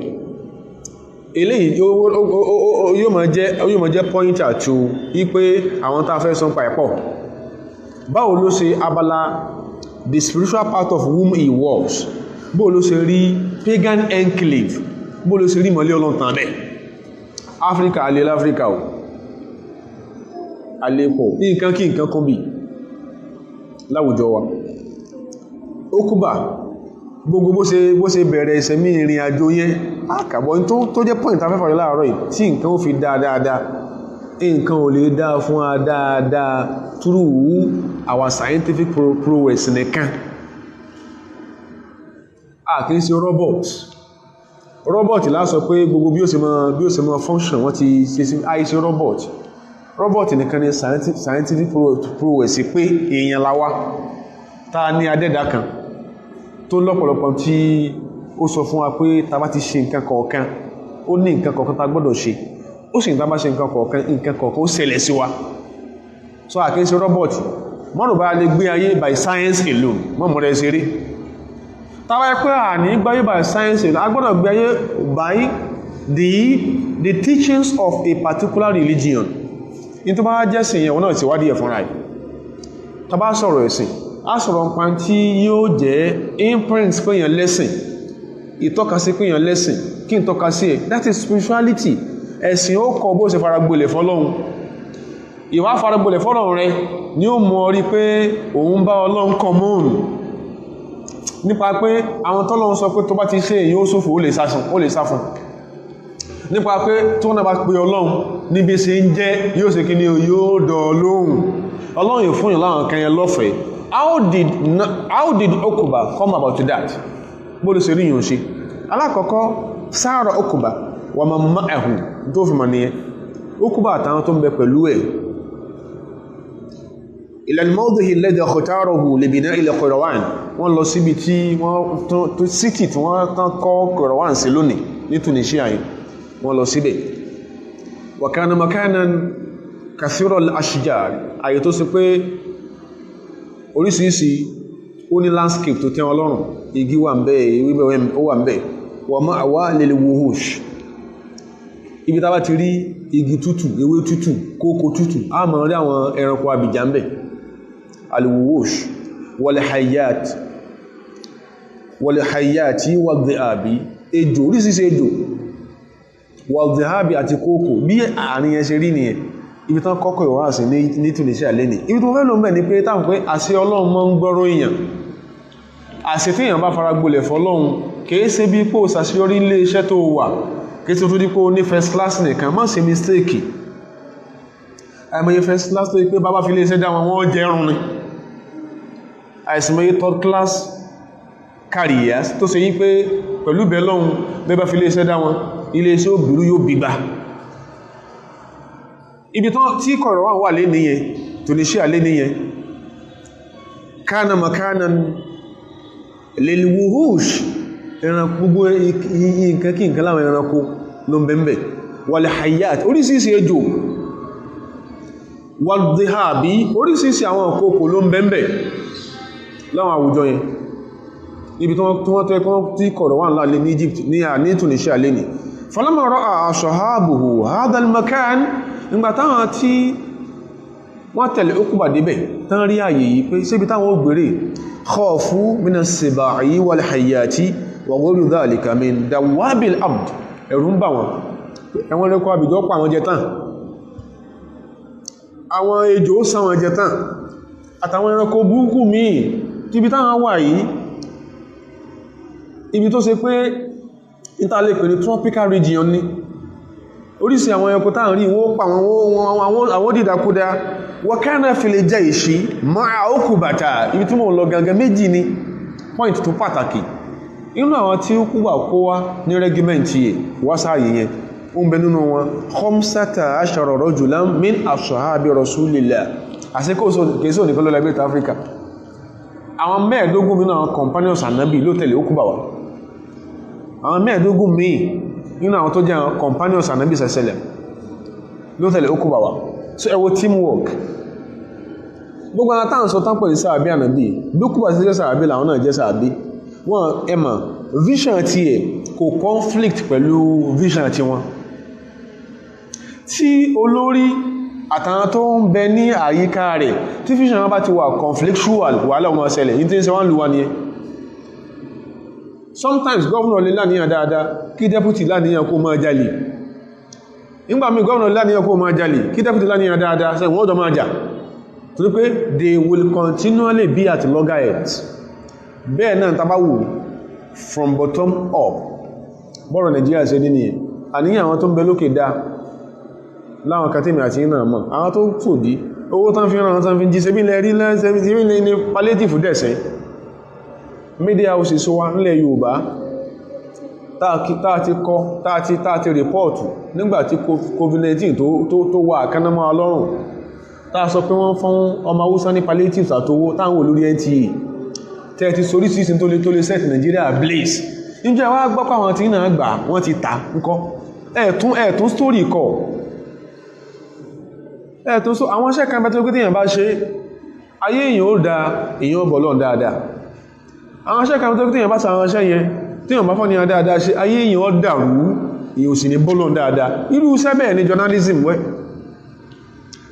eléyìí yóò máa jẹ́ pointer to wípé àwọn tá a fẹ́ sọ pa ẹ̀pọ̀ báwo ló ṣe abala the spiritual part of whom he was bó ló ṣe rí pagan enclave bó ló ṣe rí mọ́lé ọlọ́ntàn bẹ́ Áfíríkà alẹ́ láfíríkà o alẹ́pọ̀ ní nǹkan kí nǹkan kan bí láwùjọ wa ó kúbà gbogbo bó ṣe bẹ̀rẹ̀ ìṣẹ̀mí ìrìn àjò yẹn àkàbọ̀ tó jẹ́ point afẹ́fà rẹ̀ láàárọ̀ yìí tí nǹkan ó fi dáadáa nǹkan ò lè dáa fún a dáadáa through our scientific progress nìkan kìí ṣe robot lásọ pé gbogbo bí ó ṣe mọ́ function wọ́n ti ṣe sí àìṣe robot nìkan ni scientific progress pé èèyàn láwá ta ní adẹ́dà kan tó lọ́pọ̀lọpọ̀ tí ó sọ fún wa pé ta bá ti ṣe nǹkan kọ̀ọ̀kan ó ní nǹkan kọ̀ọ̀kan ta gbọ́dọ̀ ṣe ó sì ta bá ṣe nǹkan kọ̀ọ̀kan ó ṣẹlẹ̀ sí wa so àkíyèsí ṣe robot mọ́rùn bá lè gbé ayé by science alone mọ́mọ́ rẹ̀ ṣeré tàbí pé à ní gbáyé by science alone a gbọ́dọ̀ gbé ayé by the teachings of a particular religion ní tó bá jẹ́sìn yẹn wọn náà ti wádìí ẹ̀fọ́nra ẹ̀ tá bá sọ̀rọ̀ ẹ̀sìn a sọ̀rọ̀ nǹkan tí yóò jẹ́ imprint péyàn lẹ́sìn ìtọ́kasí péyàn lẹ́sìn kí n tọ́ka sí ẹ̀ that is spirituality ẹ̀sìn ó kọ bó ṣe faragbolẹ̀ fọ́lọ́run ìwà faragbolẹ̀ fọ́lọ́run rẹ ni ó mọ̀ rí pé òun bá Ọlọ́run commune nípa pé àwọn tọ́lọ́run sọ pé tó bá ti ṣe èyí ó ṣòfò ó lè sá fún nípa pé tó náà bá pe Ọlọ́run níbi ṣe ń jẹ́ yóò ṣe kí ni yóò dọ̀ lóhùn Ọlọ́run yóò fún yàn láwọn kan yẹn lọ́fẹ̀ẹ́ how did Uqba come about that bó ló ṣe rí yàn ṣe alákọ̀ọ́kọ́ sáàrà Uqba wà máa má ẹ̀hùn tó fi mọ̀ nìyẹn Uqba àtàwọn tó ń bẹ pẹ̀lú ẹ̀ ila al-mawdi'i alladhi ikhtarahu li bina'i al-Qayrawan wọ́n lọ síbi tí wọ́n city tí wọ́n tán kọ́ Qayrawan sí lónìí ní Tunisia yìí wọ́n lọ síbẹ̀ wa kana makanan kathira al-ashjar àyè tó sì pé oríṣiríṣi ó ní landscape tó tẹ́ wọn lọ́rùn igi wà ń bẹ ewébẹ̀ ó wà ń bẹ wa ma'wa lil-wuhush ibi tá bá ti rí igi tútù ewé tútù kókó tútù a máa rí àwọn ẹranko abìjà ń bẹ al-wuhush wal-hayyati wal-dhi'abi ejò oríṣiríṣi ejò wal-dhi'abi àti kókó bí àárín yẹn ṣe rí nìyẹn ibi tán kọ́kọ́ ìwọ̀n àṣì ní Tunisia lẹ́ni ibi tó fẹ́ lò mẹ́ ní pé táwọn pé àṣẹ Ọlọ́run mọ́ ń gbọ́rọ̀ èèyàn àṣẹ tí èèyàn bá fara gbolẹ̀ fọ́lọ́run kìí ṣe bí pò ṣàṣeyọrí ilé iṣẹ́ tó wà kìí ṣe tó dípò ní first class nìkan má ṣe mistake àìmọye first class tó yí pé bàbá fi ilé iṣẹ́ dá wọn wọ́n jẹrun ni àìsìmọye third class careers tó ṣe yí pé pẹ̀lú bẹ́ẹ̀ lọ́hun bẹ́ẹ̀ bá fi ilé iṣẹ́ dá wọn ilé iṣẹ́ òbírú yóò bígbà ibi tí Qayrawan wà lé níyẹn Tunisia lé níyẹn kana makanan lil-wuhush ẹran gbogbo nǹkan kí nǹkan láwọn ẹranko ló ń bẹ̀m̀bẹ̀ wal-hayyat oríṣiríṣi ejò wal-dhi'abi oríṣiríṣi àwọn kòkò ló ń bẹ̀m̀bẹ̀ láwọn àwùjọ yẹn níbi tí wọ́n tẹ́ tí Qayrawan ńlá lé ní Egypt ní Tunisia lé ní falamma ra'a ashabuhu hadha al-makan nígbà táwọn tí wọ́n tẹ̀lé Uqba débẹ̀ tán rí àyè yìí pé síbi táwọn ó gbèrè khafu min as-siba'i wal-hayyati wa ghayri dhalika min dawabil ard ẹ̀rù ń bà wọ́n ẹwọ́n rẹ́kọ́ àbìjọ́ pa àwọn jẹ tán àwọn ejò sán wọn jẹ tán àtàwọn ẹranko burúkú míì tíbi táwọn wà yìí ibi tó ṣe pé ìtàlẹ́pẹ̀ ní tropical region ni oríṣi àwọn ẹranko táwọn rí wọ́n pa àwọn dìdàkúdà wa kana fil jayshi ma'a Uqbata ibi tí mo lọ gangan méjì ni point tó pàtàkì inú àwọn tí Uqba kó wá ní rẹ́gímẹ́ntì yẹ wásáàyè yẹn ó ń bẹ nínú wọn 15 rajulan min ashabi rasulillah àsìkò kèsò nìkan ló lẹ́gbẹ̀ẹ́ Africa àwọn 15 nínú àwọn companions Ànábì ló tẹ̀lé Uqba wá àwọn 15 míì nínú àwọn tó jẹ́ àwọn companions Ànábì sẹ́sẹ̀lẹ̀ ló tẹ̀lé Uqba wá so ẹ wo teamwork gbogbo àwọn táwọn sọ tán pẹ̀lú sàábí Ànábì bí Uqba sí jẹ́ sàábí làwọn náà jẹ́ sàábí wọ́n ẹmà vision ti ẹ̀ kò conflict pẹ̀lú vision ti wọn tí olórí àtàwọn tó ń bẹ ní àyíká rẹ̀ tí vision wọn bá ti wà conflictual wàhálà wọn ṣẹlẹ̀ ní tí ń ṣe wọ́n lù wá nìyẹn sometimes governor lè láníyàn dáadáa kí deputy láníyàn kó máa jalè nígbà míì governor lè láníyàn kó máa jalè kí deputy láníyàn dáadáa sẹ́yìn wọ́n jọ máa jà torí pé they will continually be at loggerheads bẹ́ẹ̀ náà tàbá wù from bottom up bọ́rọ̀ Nàìjíríà ṣe ní nìyẹn àníyàn àwọn tó ń bẹ lókè dá láwọn katemi àti iná mọ̀ àwọn tó fòdí owó tán fi ràn tán fi jí sẹ́bí lẹ́rí lẹ́sẹ̀bí ní palliative dẹ̀sẹ̀ media houses wá nílẹ̀ Yorùbá táàtí rìpọ́ọ̀tù nígbàtí COVID-19 tó wà kánámọ́ ọlọ́run táà sọ pé wọ́n fún ọmọ Haúsá ní palliative àtowó táwọn olórí NTA tẹ́ẹ̀tí sorí sísin tó lè set Nigeria blaze níjẹ́ wá gbọ́pọ̀ àwọn tí náà gbà wọ́n ti ta ńkọ́ ẹ̀tún story kọ́ ẹ̀tún so àwọn iṣẹ́ kan bẹ́ tó gbé tíyàn bá ṣe ayé èyàn ó da èyàn bọ̀ lọ́n dáadáa àwọn iṣẹ́ kan bẹ́ tó gbé tíyàn bá sa àwọn iṣẹ́ yẹn tíyàn bá fọ́ ní dáadáa ṣe ayé èyàn ó dàrú èyàn ò sì ní bọ́ lọ́n dáadáa irú iṣẹ́ bẹ́ẹ̀ ni journalism wẹ́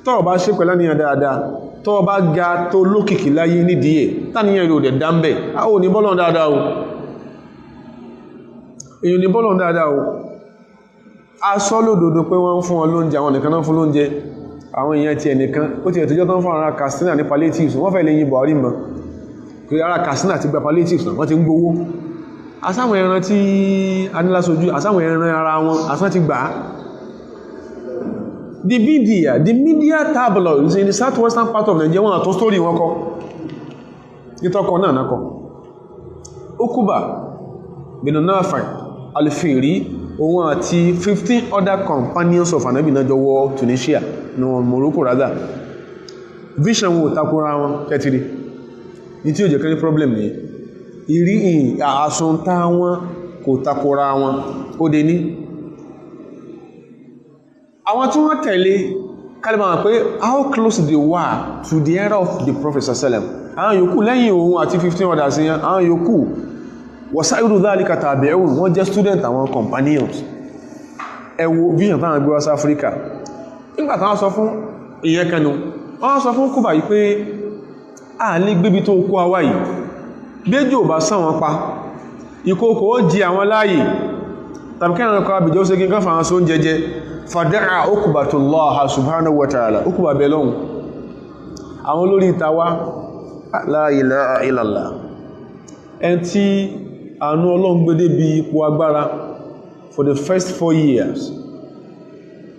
tọ́ọ̀ bá ṣe pẹ̀lá níyàn dáadáa tọ́ bá ga tó lókìkí láyé nídìí ẹ̀ táníyàn ìrò dẹ̀ dámbẹ̀ a ò ní bọ́lọ̀ dáadáa o èyàn ní bọ́lọ̀ dáadáa o a sọ lódodo pé wọ́n fún wọn lóúnjẹ àwọn nìkan náà fún lóúnjẹ àwọn èèyàn ti ẹnìkan ó ti ẹ̀tọ́jọ́ tán fún ara Katsina ní palliatives wọ́n fẹ́ lè yìn Buhari mọ́ pé ara Katsina ti gba palliatives náà wọ́n ti ń gbowó asáwọn ẹran tí anílásojú asáwọn ẹran ara wọn asán ti gbà á. The media tabloids in the southwestern part of Nigeria wọ́n àtún story wọn kọ nítọ́kọ náà náà kọ. Okuba bin Nafi al-Fihri òun àti 15 other companions of Ànábì náà jọ wọ Tunisia ní Morocco rather. Vision wo takora wọn kẹtìrí ní tí ó jẹ́ kẹ́rí problem ní ìrí àsùntá wọn kò takora wọn ó dé ní àwọn tí wọ́n tẹ̀lé kálíbà pé how close they were to the era of the Prophet sallam àwọn yòókù lẹ́yìn òun àti 15 others yẹn àwọn yòókù wasairu dhalika tabi'un wọ́n jẹ́ student àwọn companions ẹ wo vision táwọn gbé wá sí Africa nígbà táwọn sọ fún ìyẹn kẹnu wọ́n sọ fún Kúbà yìí pé a lè gbébi tó kó àwa yìí béjò bá sán wọn pa ìkòkò ó jí àwọn láàyè tàbí kẹ́rin ọkọ̀ àbìjọ́ ó ségin kan fàwọn sóún jẹjẹ fàdáà Uqbatullah subhanahu wa ta'ala Uqba belong àwọn olórí ìtawà la ilaha illallah ẹn tí àánú Ọlọ́run gbé débi ipò agbára for the first 4 years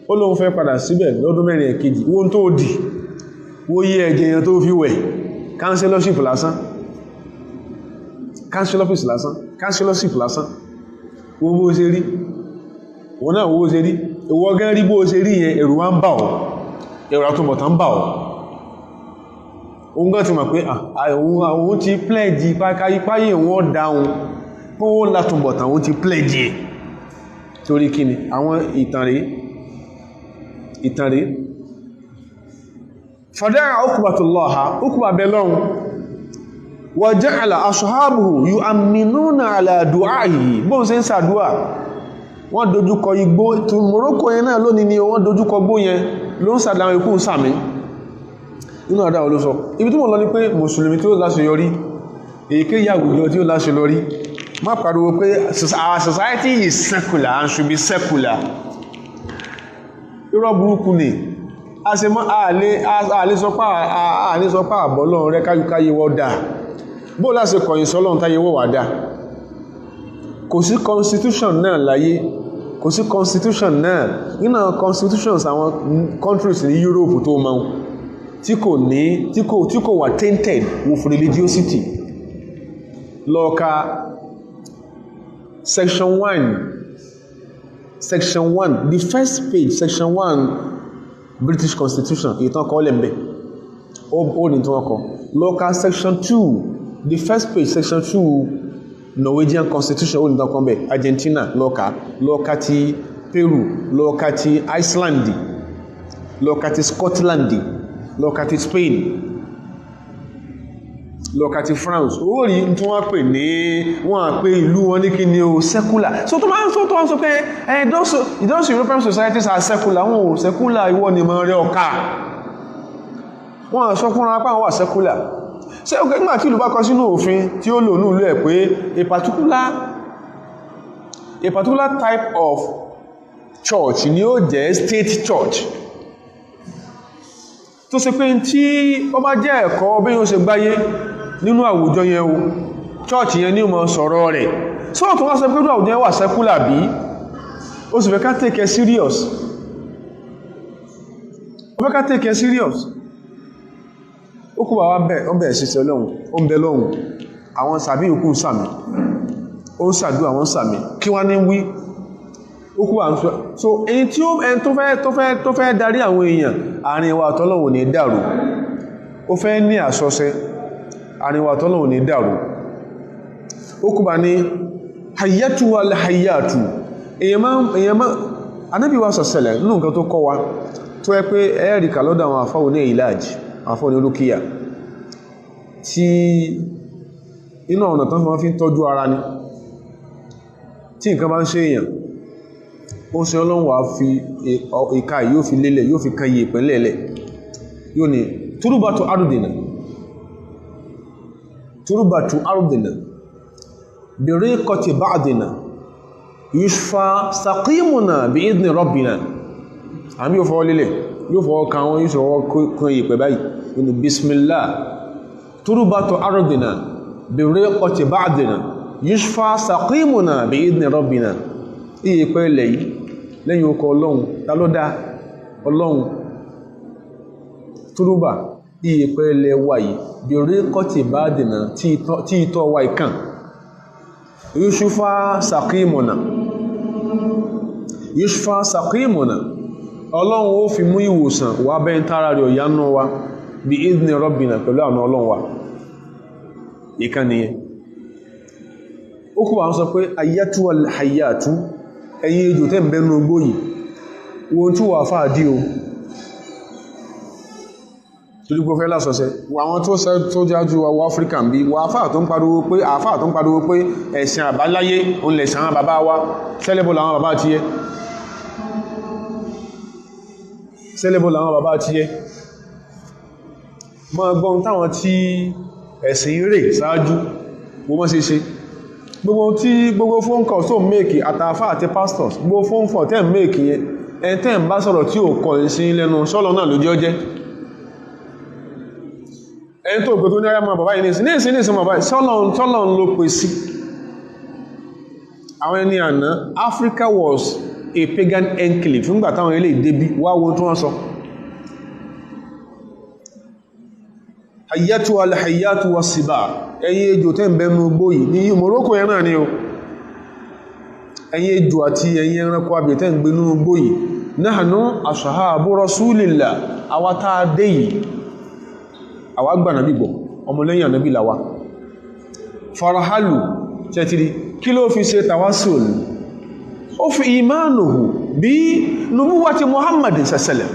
ó lóun fẹ́ padà síbẹ̀ lọ́dún mẹ́rin ẹ̀kejì wọ́n tó dì wó yí ẹ̀jẹ̀ yẹn tó fi wẹ̀ councillorship lásán wọ́n bó ṣe rí wọ́n náà wó ṣe rí ìwọ gẹ́ rí bó ṣe rí yẹn ẹ̀rù wá ń bà ọ́ ẹ̀rù àtúbọ̀tán ń bà ọ́ oun gán ti mọ̀ pé àwọn ti pledge ipáyé wọ́n dáhùn pé wọ́n látúbọ̀tán wọ́n ti pledge torí kíni àwọn ìtàn rí fada'a Uqba belong wa ja'ala ashabuhu yu'minuna ala du'ahi bó ṣe ń ṣàdúà wọ́n dojúkọ igbó tí Morocco yẹn náà lónìí ni wọ́n dojúkọ gbó yẹn ló ń sàdáwọn ikú sàmì inú àdá olóso ibi tí mo lọ ní pé mùsùlùmí tí ó láṣeyọrí èyíkéyìí àwùjọ tí ó láṣeyọrí má pariwo pé our society is secular and should be secular irọ́ burúkú ni a ṣe mọ́ àlè sọpá àbọ́lọ́run rẹ káyíkáyé wọ́n dá bó láṣe kọ̀yìn sọ́lọ́run táyé wọ́n wà dá kò sí constitution náà láyé kò sí constitution náà nínú constitutions àwọn countries ní Europe tó mọ́ tí kò wà tainted with religiosity lọ́ọ̀ka section 1 the first page section 1 British Constitution ìtàn kọ́ lẹ́m̀bẹ̀ ó ní tí wọ́n kọ lọ́ọ̀ka section 2 the first page section 2 Norwegian Constitution ó ní tí wọ́n kọ́ bẹ̀ Argentina lọ́ọ̀ka ti Peru lọ́ọ̀ka ti Iceland lọ́ọ̀ka ti Scotland lọ́ọ̀ka ti Spain lọ́ọ̀ka ti France ó rí tí wọ́n pè ní wọ́n pè ìlú wọn ní kí ni o secular so tó máa ń sọ pé those European societies are secular wọn ò secular ìwọ ni mọ̀ rẹ ọ̀ka wọ́n sọ fún ara pàwọn wà secular ṣe ọkọ̀ nígbà tí ìlú bá kọ sínú òfin tí ó lò ní ìlú ẹ̀ pé a particular type of church ni ó jẹ́ state church tó ṣe pé tí ó bá jẹ́ ẹ̀kọ́ bí yóò ṣe gbáyé nínú àwùjọ yẹn o church yẹn ní ó máa sọ̀rọ̀ rẹ̀ sọ́rọ̀ tó wá sọ pé ní àwùjọ yẹn wà secular bí ó sì fẹ́ ká take it serious ó kú bá wá bẹ̀ẹ̀ sí Ọlọ́run ó ń bẹ lọ́hùn àwọn sàbí òkú sàmì ó ń sàdú àwọn sàmì kí wá ní wí ó kú àwọn so èyí tí ẹni tó fẹ́ darí àwọn èèyàn àárín wa àtọ́lọ́hùn ní dàrú ó fẹ́ ní àṣọṣẹ àárín wa àtọ́lọ́hùn ní dàrú ó kú bá ní hayatu al-hayatu èèyàn má Ànábì wa sọ̀sẹ̀lẹ̀ nínú nǹkan tó kọ́ wa tó ẹ pé ẹ́ẹ̀ríkà lọ́dọ̀ àwọn àfáwò ní ìlàjì àfọ́ ní olókíyà tí inú ọ̀nà tán fi ń tọ́jú ara ní tí nǹkan bá ń ṣe èèyàn ó ṣe Ọlọ́run wà fi ìka yóò fi lélẹ̀ yóò fi kan yìí pẹ̀lẹ̀lẹ̀ yóò ní túrúbàtù ardina biriqati ba'dina yushfa saqimuna bi idni rabbina àmì yóò fọwọ́ lélẹ̀ yóò fọwọ́ kan wọn yóò fọwọ́ kan yìí pẹ̀ báyìí ní bismillah túrúbàtù ardina برقة بعضنا يشفى سقيمنا بإذن ربنا ìyẹ̀pẹ̀ ilẹ̀ yìí lẹ́yìn okọ̀ ọlọ́run ta ló dá ọlọ́run túrúbà ìyẹ̀pẹ̀ ilẹ̀ wa yìí برقة بعضنا tí ìtọ́ wa ìkàn يشفى سقيمنا يشفى سقيمنا ọlọ́run ó fi mú ìwòsàn wà bẹ́ ń tára rẹ̀ ọ̀yánú wa bí ìdní rọ́bìnà pẹ̀lú àwọn ọlọ́run wa ìkànnìyàn ó kú wà ń sọ pé ayyatu al-hayyatu ẹ̀yin ejò tẹ́ ń bẹ́nu ogbó yìí wọ́n tí wà fáà dí o torípò fẹ́ lásọsẹ́ àwọn tó jájú wa Áfíríkà ń bí wà áfáà tó ń pariwo pé ẹ̀sìn àbáláyé òun lẹ̀sìn àwọn bàbá wa sẹ́lẹ̀bọ̀ làwọn bàbá ti yẹ sẹ́lẹ̀bọ̀ làwọn bàbá ti yẹ mọ́ gbọ́n táwọn tí ẹ̀sìn rẹ̀ sáájú wọ́n mọ́ ṣe gbogbo phone calls tó mẹ́kì àtàfà àti pastors gbogbo phone call tẹ́ mẹ́kì yẹn ẹn tẹ́ ń bá sọ̀rọ̀ tí ò kọ̀ sí lẹ́nu sọ́lọ náà ló jẹ́ ọjẹ́ ẹn tó gbogbo ní ayámọ́ bàbá yìí ní ìsìn bàbá sọ́lọ ló pè sí àwọn ẹni àná Africa was a pagan enclave fúngbà táwọn ilé ìdébí wáwo tó wọ́n sọ hayyatu al-hayyatu was-siba ẹ̀yin ejò tẹ́ ń bẹnu ogbó yìí ní Morocco yẹn náà ni o ẹ̀yin ejò àti ẹ̀yin ẹranko abẹ̀ tẹ́ ń gbé nínú ogbó yìí nahnu ashabu rasulillah àwátá dé yìí àwa gbà nàbí gbọ́ ọmọlẹ́yìn ànábì làwa farahalu tẹ́tìrí kí ló fi ṣe tawassul ó fi ìmánuhu bí nubuwati Muhammadin sallam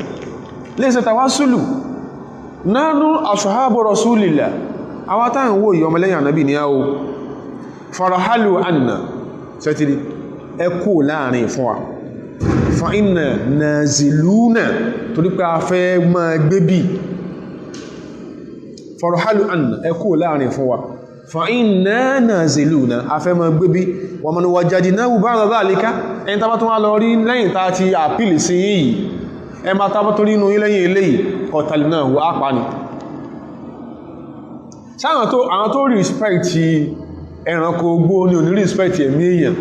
lè ṣe tawassulu nánú ashabu rasulillah àwọn táwọn wò yí ọmọlẹ́yìn ànábì ní àwọ farahalu anna sẹ́tìrí ẹkù láàrin fún wa fa inna naziluna torí pé a fẹ́ máa gbé bí farahalu anna ẹkù láàrin fún wa fa inna naziluna a fẹ́ máa gbé bí wa man wajadnahu ba'da dhalika ẹni tàbá tó wá lọ rí lẹ́yìn tá ti àpìlì sí yìí ẹ ma tàbá tó rí inú yí lẹ́yìn eléyìí qatalnahu àpáni sáwọn àwọn tó respect ẹranko ogbó ní òní respect ẹ̀mí èèyàn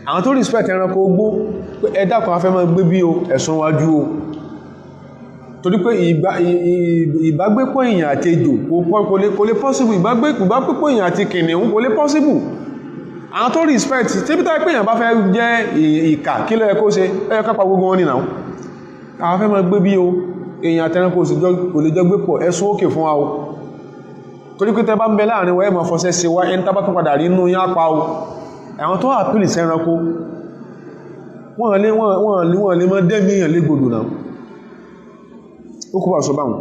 àwọn tó respect ẹranko ogbó pé ẹ dákun afẹ́ máa gbé bí o ẹ̀sùn wájú o torí pé ìbágbépọ̀ èèyàn àti ejò kò lè possible ìbágbépọ̀ èèyàn àti kìnìún kò lè possible àwọn tó respect tí bí táwọn èèyàn bá fẹ́ jẹ́ ìkà kí ló yẹ kó ṣe ẹ yẹ ká pa gbogbo wọn nìyàn àwọn afẹ́ máa gbé bí o èèyàn àti ẹranko kò lè jọ gbé pọ̀ ẹ̀sùn òkè fún wa o torí pé tẹ bá ń bẹ láàrin wọ́n ẹmọ̀ fọ́sẹ́ sí wá ẹni tàbá tún padà rí inú yá pa o àwọn tó àpìlì sẹ́ranko wọ́n lè mọ́ dẹ́mìyàn lé gbòdò náà ó kúbà sọ báwọn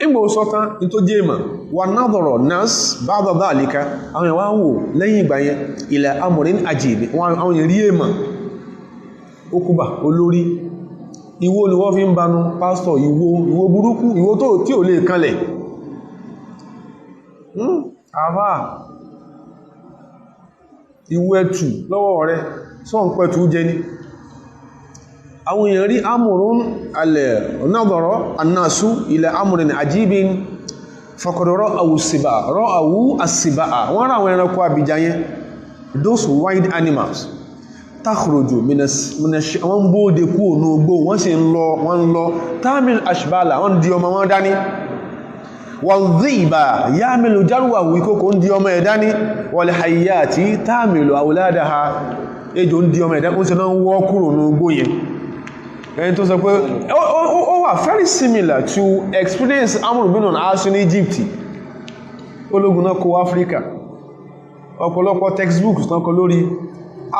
ìgbò sọ́tán ní tó jẹ́ ìmọ̀ wà náàdọ̀rọ̀ nas ba'da dhalika àwọn ìwá wò lẹ́yìn ìgbà yẹn ila amrin ajib àwọn ìrí ìmọ̀ ó kúbà olórí ìwó ni wọ́n fi ń banu pásítọ̀ ìwó burúkú ìwó tí ò lè kanlẹ̀ àbá ìwó ẹ̀tù lọ́wọ́ rẹ̀ sọ́n pẹ̀tù jẹ́ ní àwọn èèyàn rí amòrún alẹ̀ ọ̀nàdọ̀rọ̀ annasu ilẹ̀ amòrin àjíbin fọkọ̀dọ̀rọ̀ àwú àsìbà wọ́n rà àwọn ẹranko àbìjá yẹn those wild animals takhruju wọ́n bóòdé kú ònú ogbó wọ́n sì ń lọ tamil ashbala wọ́n di ọmọ wọn dání wàldíìbà yámìlù járùwà wíkókò ń di ọmọ ẹ̀dá ní wal hayyati táàmìlù àwòládáha ejò ń di ọmọ ẹ̀dá kún sí náà wọ́ kúrò ní ogbó yẹn ẹni tó sọ pé ó wà very similar to experience Amr bin al-As ní Egypt ológun náà kó Áfíríkà ọ̀pọ̀lọpọ̀ textbooks tán kọ lórí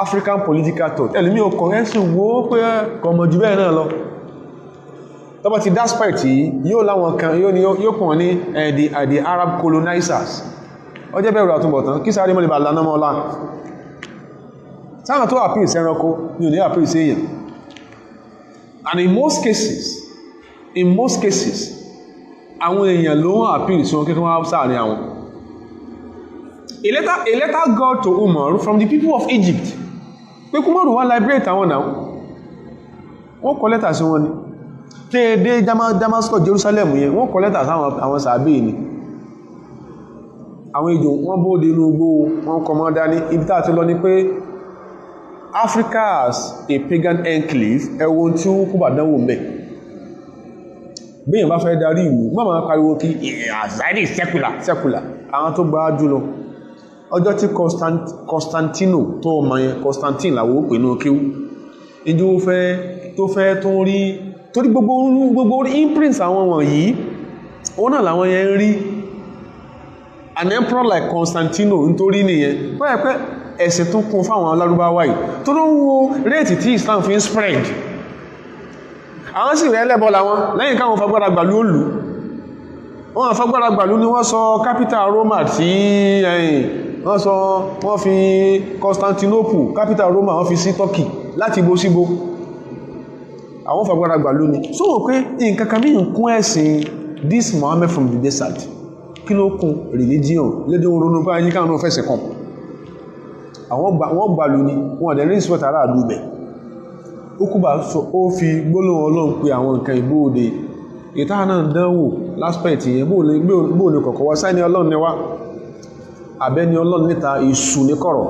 African political thought ẹlùmí ọkọ̀ ẹ̀sùn wo pé kọmọ jù bẹ́ẹ̀ náà lọ tọ́bọ̀ ti daspite yìí yóò láwọn kan yóò pọ̀ ní the Arab colonizers ó jẹ́ bẹ̀rù àtúnbọ̀tán kí sáré mọ́lẹ̀ bà lánà mọ́lá sáwọn tó àpíl sí ẹranko ní òní àpíl sí èèyàn and in most cases àwọn èèyàn ló ń àpíl sí wọn kí wọ́n sáàrin àwọn a letter got to Umar from the people of Egypt pé kúmọ̀rù wọ́n liberate àwọn náà wọ́n kọ lẹ́tà sí wọn ni tẹ́ẹ̀dẹ́ Damascus Jerusalem yẹn wọ́n kọ lẹ́tà sáwọn àwọn sàábé ni àwọn ejò wọ́n bóde inú igbó wọn kọ mọ́ dání. Ibi tá a ti lọ ni pé Africa as a pagan enclave, ẹwọ́n tí ó kú bà dánwò mẹ́. Bíyàn bá fẹ́ darí ìlú má máa pariwo kí àzáìdì secular àwọn tó gbá jùlọ. Ọjọ́ tí Constantino tó ọmọ yẹn Constantine làwọ́ pè ní òkèwú ìjú tó fẹ́ tó rí torí gbogbo imprint àwọn wọ̀nyí ó náà làwọn yẹn rí an emperor like Constantino nítorí nìyẹn pẹ́ẹ̀pẹ́ ẹ̀sìn tó kún fáwọn alárúbáwá yìí tó ló ń wo réètì tí Islam fi ń spread. Àwọn sì rẹ̀ lẹ́bọ̀ làwọn lẹ́yìn káwọn fagbára gbàlú òlù wọ́n fagbára gbàlú ni wọ́n sọ capital Roma tí wọ́n fi Constantinople capital Roma wọ́n fi sí Turkey láti ibo síbo àwọn fagbára gbàlú ni. So wọ́n pé nǹkan kan mìí kún ẹ̀sìn this Muhammad from the desert kí ló kún religion lédè oronú bá yí káwọn fẹ́sẹ̀ kan àwọn gbàlú ni wọ́n dẹ̀ ní ìsìpẹ̀tà ará àdúgbẹ̀. Ó kúbà ó fi gbólóhùn Ọlọ́run pé àwọn nǹkan ìbóòdè ìta náà dánwò láspẹ̀tì yẹn bóò ní kọ̀kọ̀ wá sáì ní Ọlọ́run ni wá àbẹ́ni Ọlọ́run níta ìṣù ní kọ̀rọ̀.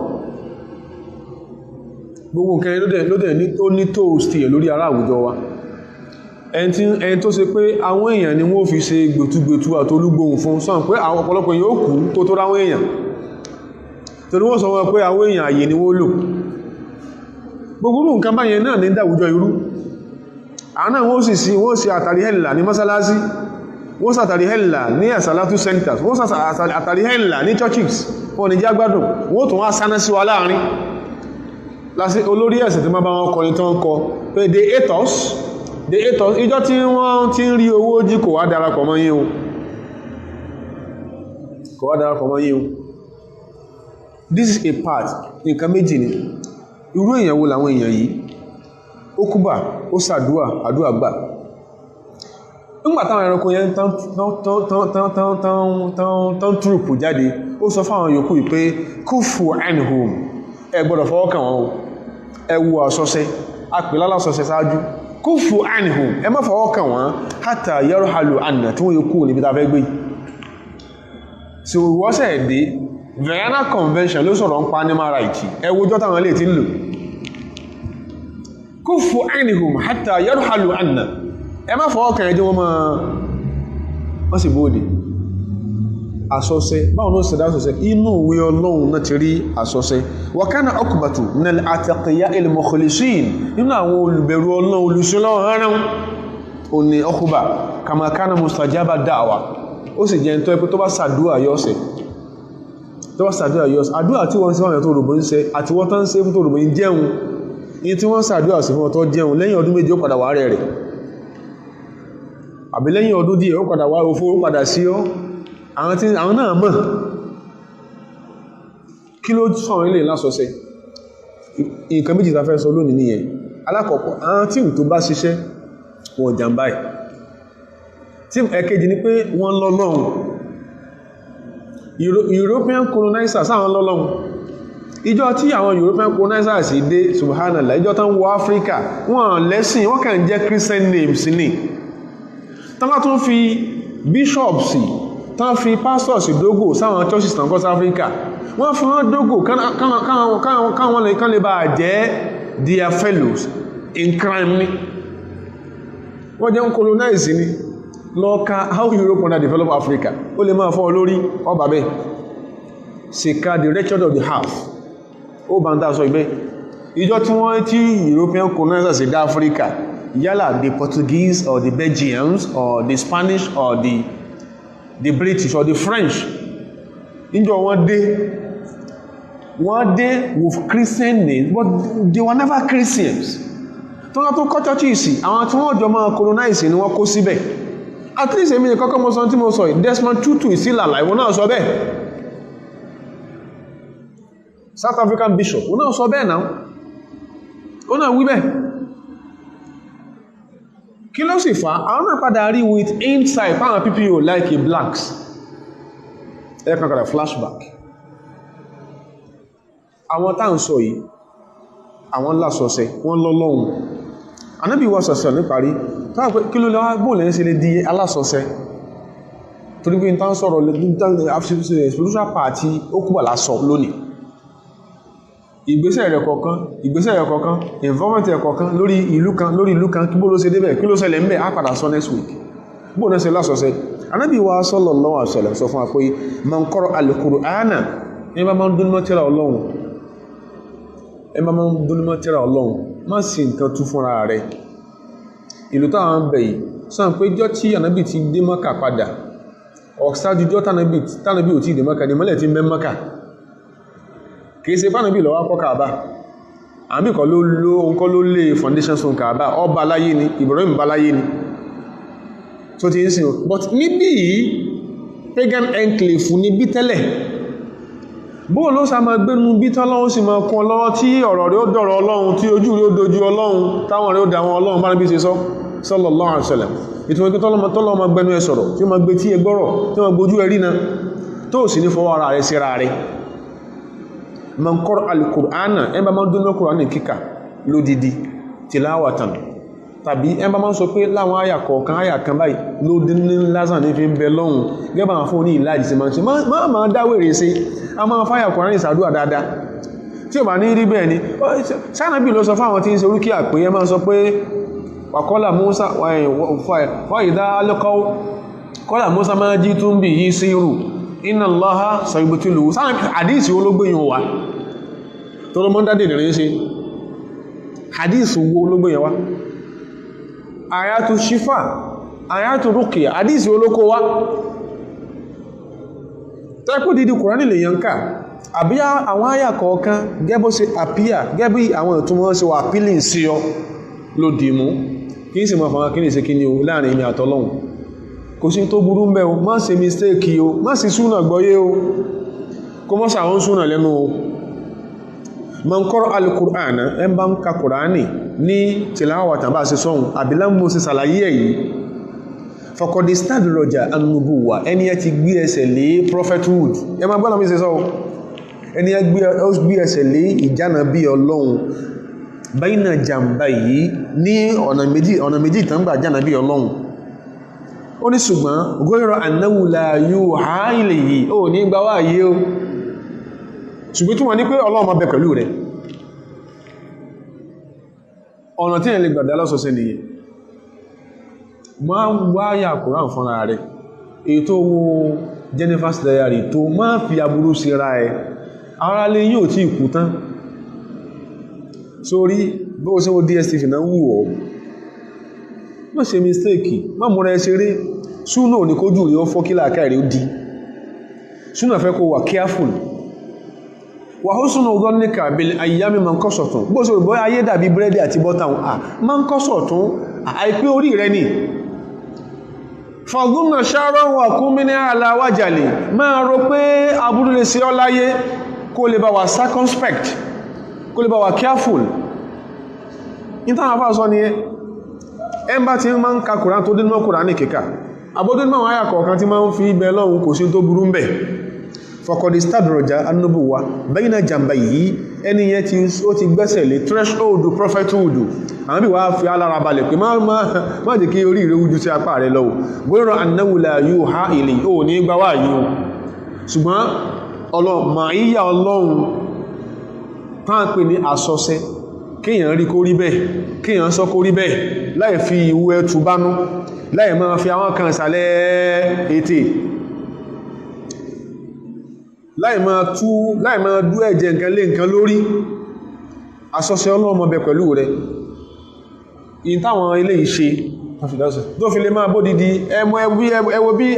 Gbogbo nǹkan lódẹ̀ ó ní tóòstì ẹ̀ lórí ará àwùjọ wa. Ẹni tó ṣe pé àwọn èèyàn ni wọ́n fi ṣe gbẹ̀túgbẹ̀tú àtolúgbòhùn fún sọ́n pé àwọn ọ̀pọ̀lọpọ̀ èèyàn ó kú tó ráwọn èèyàn torí wọ́n sọ wọn pé àwọn èèyàn àyè ni wọ́n lò. Gbogbo nǹkan báyẹn náà ní dáwùjọ irú. Àná wọ́n sì àtàrí hẹ́là ní mọ́sálásí, wọ́n sàtàrí hẹ́là ní àsàlátù centers, wọ́n sàtàrí hẹ́là ní churches wọ́n ní jágbádùn, wọ́n tún wá sáná sí wa láàrin. Lásì olórí ẹ̀sìn tí má bá wọn kọrin tán kọ pé they hate us ìjọ tí wọ́n ti ń rí owó jí kò wá darapọ̀ mọ́ yín o. This is a part nǹkan méjì ni irú èèyàn wo làwọn èèyàn yìí. Ó kúbà ó sàdúà àdúà gbà. Nígbàtàwọn ẹranko yẹn tán túrùpù jáde ó sọ fáwọn yòókù pé kúfù anhum ẹ gbọ́dọ̀ fọwọ́ kàn wọ́n o. Ẹ wo àsọsẹ́ apè lásọsẹ́ sáájú kúfù anhum ẹ má fọwọ́ kàn wọ́n hátà yarhalu anna tí wọ́n yóò kú níbi tàfẹ́ gbé. So ìwọ́sẹ̀ èdè Vienna Convention ló sọ̀rọ̀ ń pa animal rights ẹ wojọ́ táwọn ilé ti ń lò kúfù anhum hátà yarhalu anna ẹ má fọwọ́ kàn ẹjọ́ wọ́n sì bóòdì. Àsọsẹ́ báwọn ló ṣẹ̀dá àsọsẹ́ inú ìwé Ọlọ́run náà ti rí àsọsẹ́ wa kana Uqbatu min al-atqiya al-mukhlisin nínú àwọn olùbẹ̀rù Ọlọ́run olùsọ́lọ́run ó ní Uqba kama kana mustajaba da'wa ó sì jẹ́ tó ẹpẹ́ tó bá sàdúà yọ́sẹ̀ àdúà tí wọ́n sí wọ́n tó rògbò ń ṣe àti wọ́n tán ṣe fún tó rògbò ń jẹun ní tí wọ́n sàdúà sí fún ọ̀tọ́ jẹun lẹ́yìn ọdún méjì ó padà wà rẹ̀ àbí lẹ́yìn ọdún díẹ̀ ó padà wá òfò ó padà sí ọ́ àwọn náà mọ̀ kí ló sọ̀rọ̀ ilé lásọsẹ́. Nǹkan méjì tafẹ́ sọ lónìí nìyẹn. Alákọ̀ọ́kọ́ àwọn tíìmù tó bá ṣiṣẹ́ wọn jàmbá ẹ̀. Tíìmù ẹ̀kejì ni pé wọ́n lọ́lọ́run. European colonizers àwọn lọ́lọ́run. Ìjọ tí àwọn European colonizers dé subhanallah ìjọ tán wọ Áfíríkà wọ́n lẹ́sìn wọ́n kàn jẹ́ Christian names ni. Tán bá tún fi bishops tán fi pastors dógò sáwọn churches tán kọ́ sí Áfíríkà wọ́n fún wọn dógò káwọn lè kán lè bá jẹ́ their fellows in crime ni wọ́n jẹ́ ń colonize ni lọ́ọ̀ká how Europe wanna develop Africa ó lè máa fọ́ olórí ọba bẹ́ẹ̀ ṣèkà the record of the house ó bá ń tà sọ ibẹ́ ìjọ tí European colonizers dá Africa yálà the Portuguese or the Belgians or the Spanish or the British or the French níjọ wọ́n dé with Christian names but they were never Christians tó wọ́n tó kọ́ churches àwọn tí wọ́n jọ máa colonize ni wọ́n kó síbẹ̀ at least èmi ní kọ́kọ́ mọ́ sọ tí mo sọ Desmond Tutu is still alive wọ́n náà sọ bẹ́ẹ̀ South African bishop wọ́n náà sọ bẹ́ẹ̀ náà wọ́n náà wí bẹ́ẹ̀ kí ló sì fà àwọn náà padà rí with insight fáwọn PPO like a blacks ẹ̀kànkàrà flashback àwọn tá ń sọ yìí àwọn lásọsẹ wọ́n lọ́lọ́run Ànábì wa sọ̀sọ̀ níparí táwọn pé kí ló lọ́wọ́ bóòlẹ̀ ń ṣe lè di alásọsẹ torí pé ìtàn sọ̀rọ̀ spiritual party ó kúbà lásọ lónìí ìgbésẹ̀ rẹ̀ kọ̀ọ̀kan involvement rẹ̀ kọ̀ọ̀kan lórí ìlú kan kí bó ló ṣe débẹ̀ kí ló ṣẹlẹ̀ ń bẹ̀ á padà sọ next week bó náà ṣe lásọ̀ọ́sẹ́ Ànábì wa sallallahu alaihi wasallam sọ fún wa pé man qara'a al-Qur'ana ẹ bá máa ń dúnmọ́ tírà Ọlọ́run má sì nǹkan tú fúnra rẹ̀ ìlú táwọn ń bẹ̀ yìí sọ́n pé jọ́ tí Ànábì ti dé Mákà padà ọ̀sájújọ́ tánàbí ò tí dé Mákà ní mọ́lẹ̀ tí mẹ́ Mákà kìí ṣe fánàbí lọ wá kọ́ Kaaba àmì kan ló lé foundation stone Kaaba ọba láyé ni Ibrahim bá láyé ni tó ti ń sìn but níbí yìí pagan enclave ní bí tẹ́lẹ̀ bóò ló sá máa gbénu bí tọ́lọ́run sì máa kún ọlọ́wọ́ tí ọ̀rọ̀ rẹ̀ ó dọ̀rọ̀ Ọlọ́run tí ojú rẹ̀ ó dojú Ọlọ́run táwọn rẹ̀ ó dá wọn Ọlọ́run bá níbi ṣe sọ sallallahu alaihi wasallam ìtumọ̀ pé tọ́lọ́run máa gbẹnu ẹ sọ̀rọ̀ tí ó máa gbé tí ẹ gbọ́rọ̀ tí ó máa gbójú ẹ rí na tó sì ní fọwọ́ ara rẹ̀ síra rẹ̀ man qara'a al-Qur'ana ẹ bá máa dúnmọ́ Qur'ani kíkà lódìdí tilawatan tàbí ẹ bá máa sọ pé láwọn àyà kọ̀ọ̀kan àyà kan báyìí ló dín ní lásán ní fi ń bẹ lọ́hùn gẹ́bà fún ní ìlàjì sí máa ń ṣe máa dáwèrè sí a máa fáyà Qur'ani ìsàdúwà dáadáa tí ò bá ní rí bẹ́ẹ̀ ni Ṣànábì ló sọ fáwọn tí ń ṣe orúkíà pé ẹ máa sọ pé wàkọ́lá Musa wà ìdá alẹ́kọ́ kọ́lá Musa máa jí tún bí yí sí rù inna Allaha sayubtiluhu hadisi olóògbé yìí wà tó lọ mọ́ dádé ìrìn ṣe hadisi wo olóògbé yìí wá ayatu shifa ayatu ruqya hadisi olókó wá tẹ́kù dídí Kùránì lè yànká àbí àwọn àyà kọ̀ọ̀kan gẹ́bọ́ sí àpíyà gẹ́bí àwọn ìtumọ̀ sí wà pílìn sí ọ ló dìmú kí n sì mọ̀ fàwọn kíni sí kíni o láàrin ìmì àtọ́lọ́hun kò sí tó burú mẹ́ o má ṣe mistake o má sì súnà gbọ́yé o kó mọ́ sàwọn súnà lẹ́nu o man qara'a al-Qur'ana ẹ bá ń ka Kùránì ní tìláwàtà bá ṣe sọ́hun àbílá mú sí sàlàyé èyí faqad istadraja an-nubuwwa ẹni ẹ ti gbé ẹsẹ̀ lé prophethood ẹ má gbọ́nà mi ṣe sọ́hun ẹni ẹ gbé ẹsẹ̀ lé ìjánà bí Ọlọ́run bayna jambayhi ní ọ̀nà méjì tán gbà jánà bí Ọlọ́run ó ní ṣùgbọ́n ghayra annahu la yuha ilayhi ó ní gbà wáyé o ṣùgbọ́n tí wọ́n ní pé Ọlọ́run máa bẹ pẹ̀lú rẹ̀ ọ̀nà tí ẹ̀ lè gbàdá lọ́sọ̀ọ́sẹ́ nìyẹn máa wáyà Kùránì fúnra rẹ̀ ètò owó Jennifer's Diary tó máa fi aburú sí ra ẹ̀ ara lè yóò tí ìkú tán sórí bó ṣe wo DSTV náà wù ọ́ má ṣe mistake má múra ẹ ṣeré súnà ní kójú rí ó fọ́kílà káàrí ó di súnà fẹ́ kó wà careful wà ó súnà ọgọ́nìkà bil ayyami man kọ́sọ̀tún bó ṣe bọ́ ayé dàbí búrẹ́dì àti bọ́tà man kọ́sọ̀tún àìpé orí rẹ ni fọ̀gúnnà ṣárọ̀ wà kún mí ní aláwájàlè máa rò pé aburú lè ṣe ọ́ láyé kó lè bá wà circumspect kó lè bá wà careful ìtànàfà sọ ni ẹmbá tí ma ń ka Kùránì tó dínmọ́ Kùránì kíkà abódínmọ́ àwọn àyà kọ̀ọ̀kan tí ma ń fi ibẹ̀ lọ́hun kò sí tó burú ń bẹ̀ faqad istadraja an-nubuwwa bayna jambayhi ẹni yẹn tí ó ti gbẹ́sẹ̀ lé threshold prophethood àwọn bí wá fi alára balẹ̀ pé má jẹ́ kí orí rẹ̀ ojú sí apá rẹ̀ lọ́wọ́ ghayra annahu la yuha ilayhi ó ní gbá wà yìí ṣùgbọ́n màáyíyà Ọlọ́run tán pè ní àsọsẹ́ kíyàn rí kó rí bẹ́ẹ̀ kíyàn sọ kó rí bẹ́ẹ̀ láì fi ìwú ẹtù bánú láì máa fi àwọn kan ìsàlẹ̀ ètè láì máa dú ẹ̀jẹ̀ nǹkan lé nǹkan lórí àsọsẹ́ Ọlọ́run mọ́ bẹ pẹ̀lú rẹ̀ in táwọn ilé ìṣe tó fi lè máa bó didi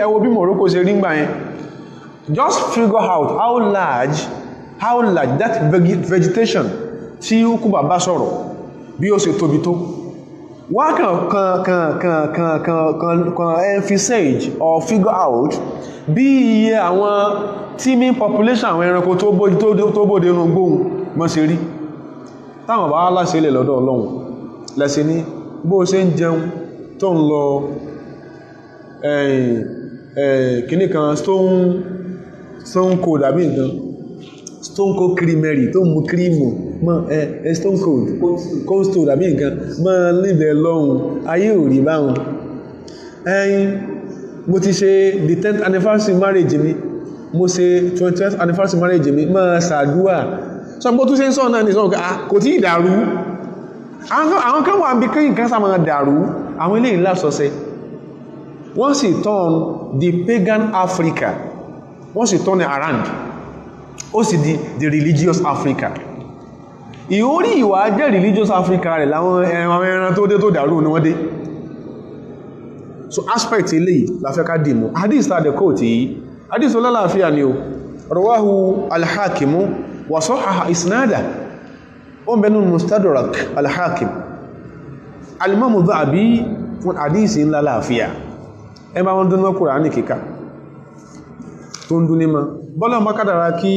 ẹwọ bí Morocco ṣe rí ngbà yẹn just figure out how large that vegetation tí ó kú bàbá sọ̀rọ̀ bí ó ṣe tóbi tó wá kan emphasize or figure out bí iye àwọn teeming population àwọn ẹranko tó bóde inú gbóhùn mọ́ ṣe rí táwọn bá láṣẹ ilẹ̀ lọ́dọ̀ Ọlọ́run lẹ́sẹ̀ ní bó ṣe ń jẹun tó ń lọ kìníkan stone cold àbí nǹkan stone cold creamery tó mú kírímù mọ́ stone cold stone àbí nǹkan mọ́ níbẹ̀ lọ́hun ayé ò rí báhùn mo ti ṣe the 10th anniversary marriage mi mo ṣe 20th anniversary marriage mi máa ṣàdúà sọ bó tún ṣe ń sọ náà ní sọ kò tí ì dàrú àwọn kan wà bí kí nǹkan sá máa dàrú àwọn ilé ìlà sọsẹ wọ́n sì turn the pagan Africa wọ́n sì turn it around ó sì di the religious Africa ìhórí ìwà jẹ́ religious Africa rẹ̀ láwọn ẹran tó dé tó dàrú ní wọ́n dé so aspect eléyìí la fẹ́ ká dìmú hadith tàdé kóòtì yìí hadith olálàáfíà ni o rawahu al-Hakimu wa sahhaha isnada ó ń bẹnu Mustadrak al-Hakim al-Imam Dhahabi fún hadith ńlá láàfíà ẹ máa wọ́n dúnmọ́ Kùránì kíkà tó ń dún ní ma bọ́lá ọmọ kádàrá kí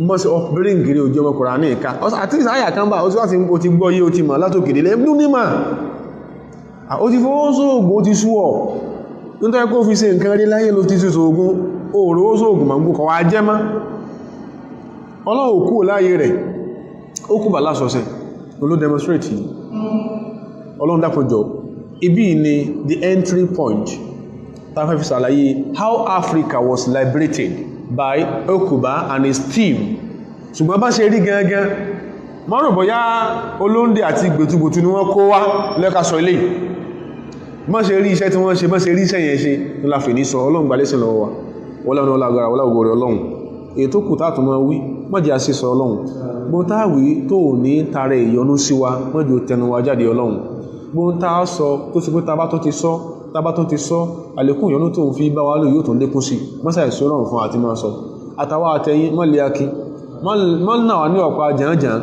mọ́sí ọkùnrin gírí ojú ọmọ Kùránì ìka àti ìsáyà kan bá ó sì wá ti gbọ́ yí ó ti mọ̀ látòkèdè lẹ́bùn ní ma ó ti fọwọ́ sóògùn ó ti sú ọ̀ nítorí kó fi ṣe nǹkan rí láyé ló ti sí sóògùn òòrò ó sóògùn ma ń gbó kọwàá jẹ́ má Ọlọ́run kú láyé rẹ̀ ó kú bà lásọsẹ̀ ló demonstrate Ọlọ́run dákọjọ ibi ni the entry point ta fẹ́ fi ṣàlàyé how Africa was liberated by Okuba and his team ṣùgbọ́n bá ṣe rí gangan mọ́rùn bọ́yá olóńdè àti gbẹ̀tùgbẹ̀tù ni wọ́n kó wá lẹ́ka sọ ilé mọ́ ṣe rí iṣẹ́ tí wọ́n ṣe mọ́ ṣe rí iṣẹ́ yẹn ṣe ní láfẹ́ ní sọ Ọlọ́run gbà lẹ́sìn lọ́wọ́ wa wọ́lọ́run ọlágbára wọ́láwọ́ rẹ̀ Ọlọ́run èyí tó kù táàtù mọ́ wí mọ́jẹ́ àṣẹ sọ Ọlọ́run gbọ́n táàwí tó ní tààrẹ ìyọnú sí wa mọ́jẹ́ tẹnu wa jáde Ọlọ́run gbọ́n táà sọ tó sì pé tabá tó ti sọ àlékún ìyọnú tó ń fi bá wa lò yóò tó lékún sí mọ́sà ìṣòrọ̀rùn fún àti máa sọ àtàwà àtẹyìn mọ́lẹ̀ akí mọ́ náà ní ọ̀pá jàǹjàǹ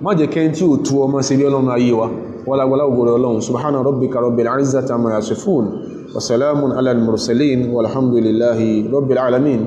má jẹ́ kẹ́ tí ó tú ọmọ sí bí Ọlọ́run ayé wa wọ́lágbọ́lá ògbòrò Ọlọ́run subhana rabbika rabbil izzati amma yasifun wa salamun ala al-mursalin walhamdulillahi rabbil alamin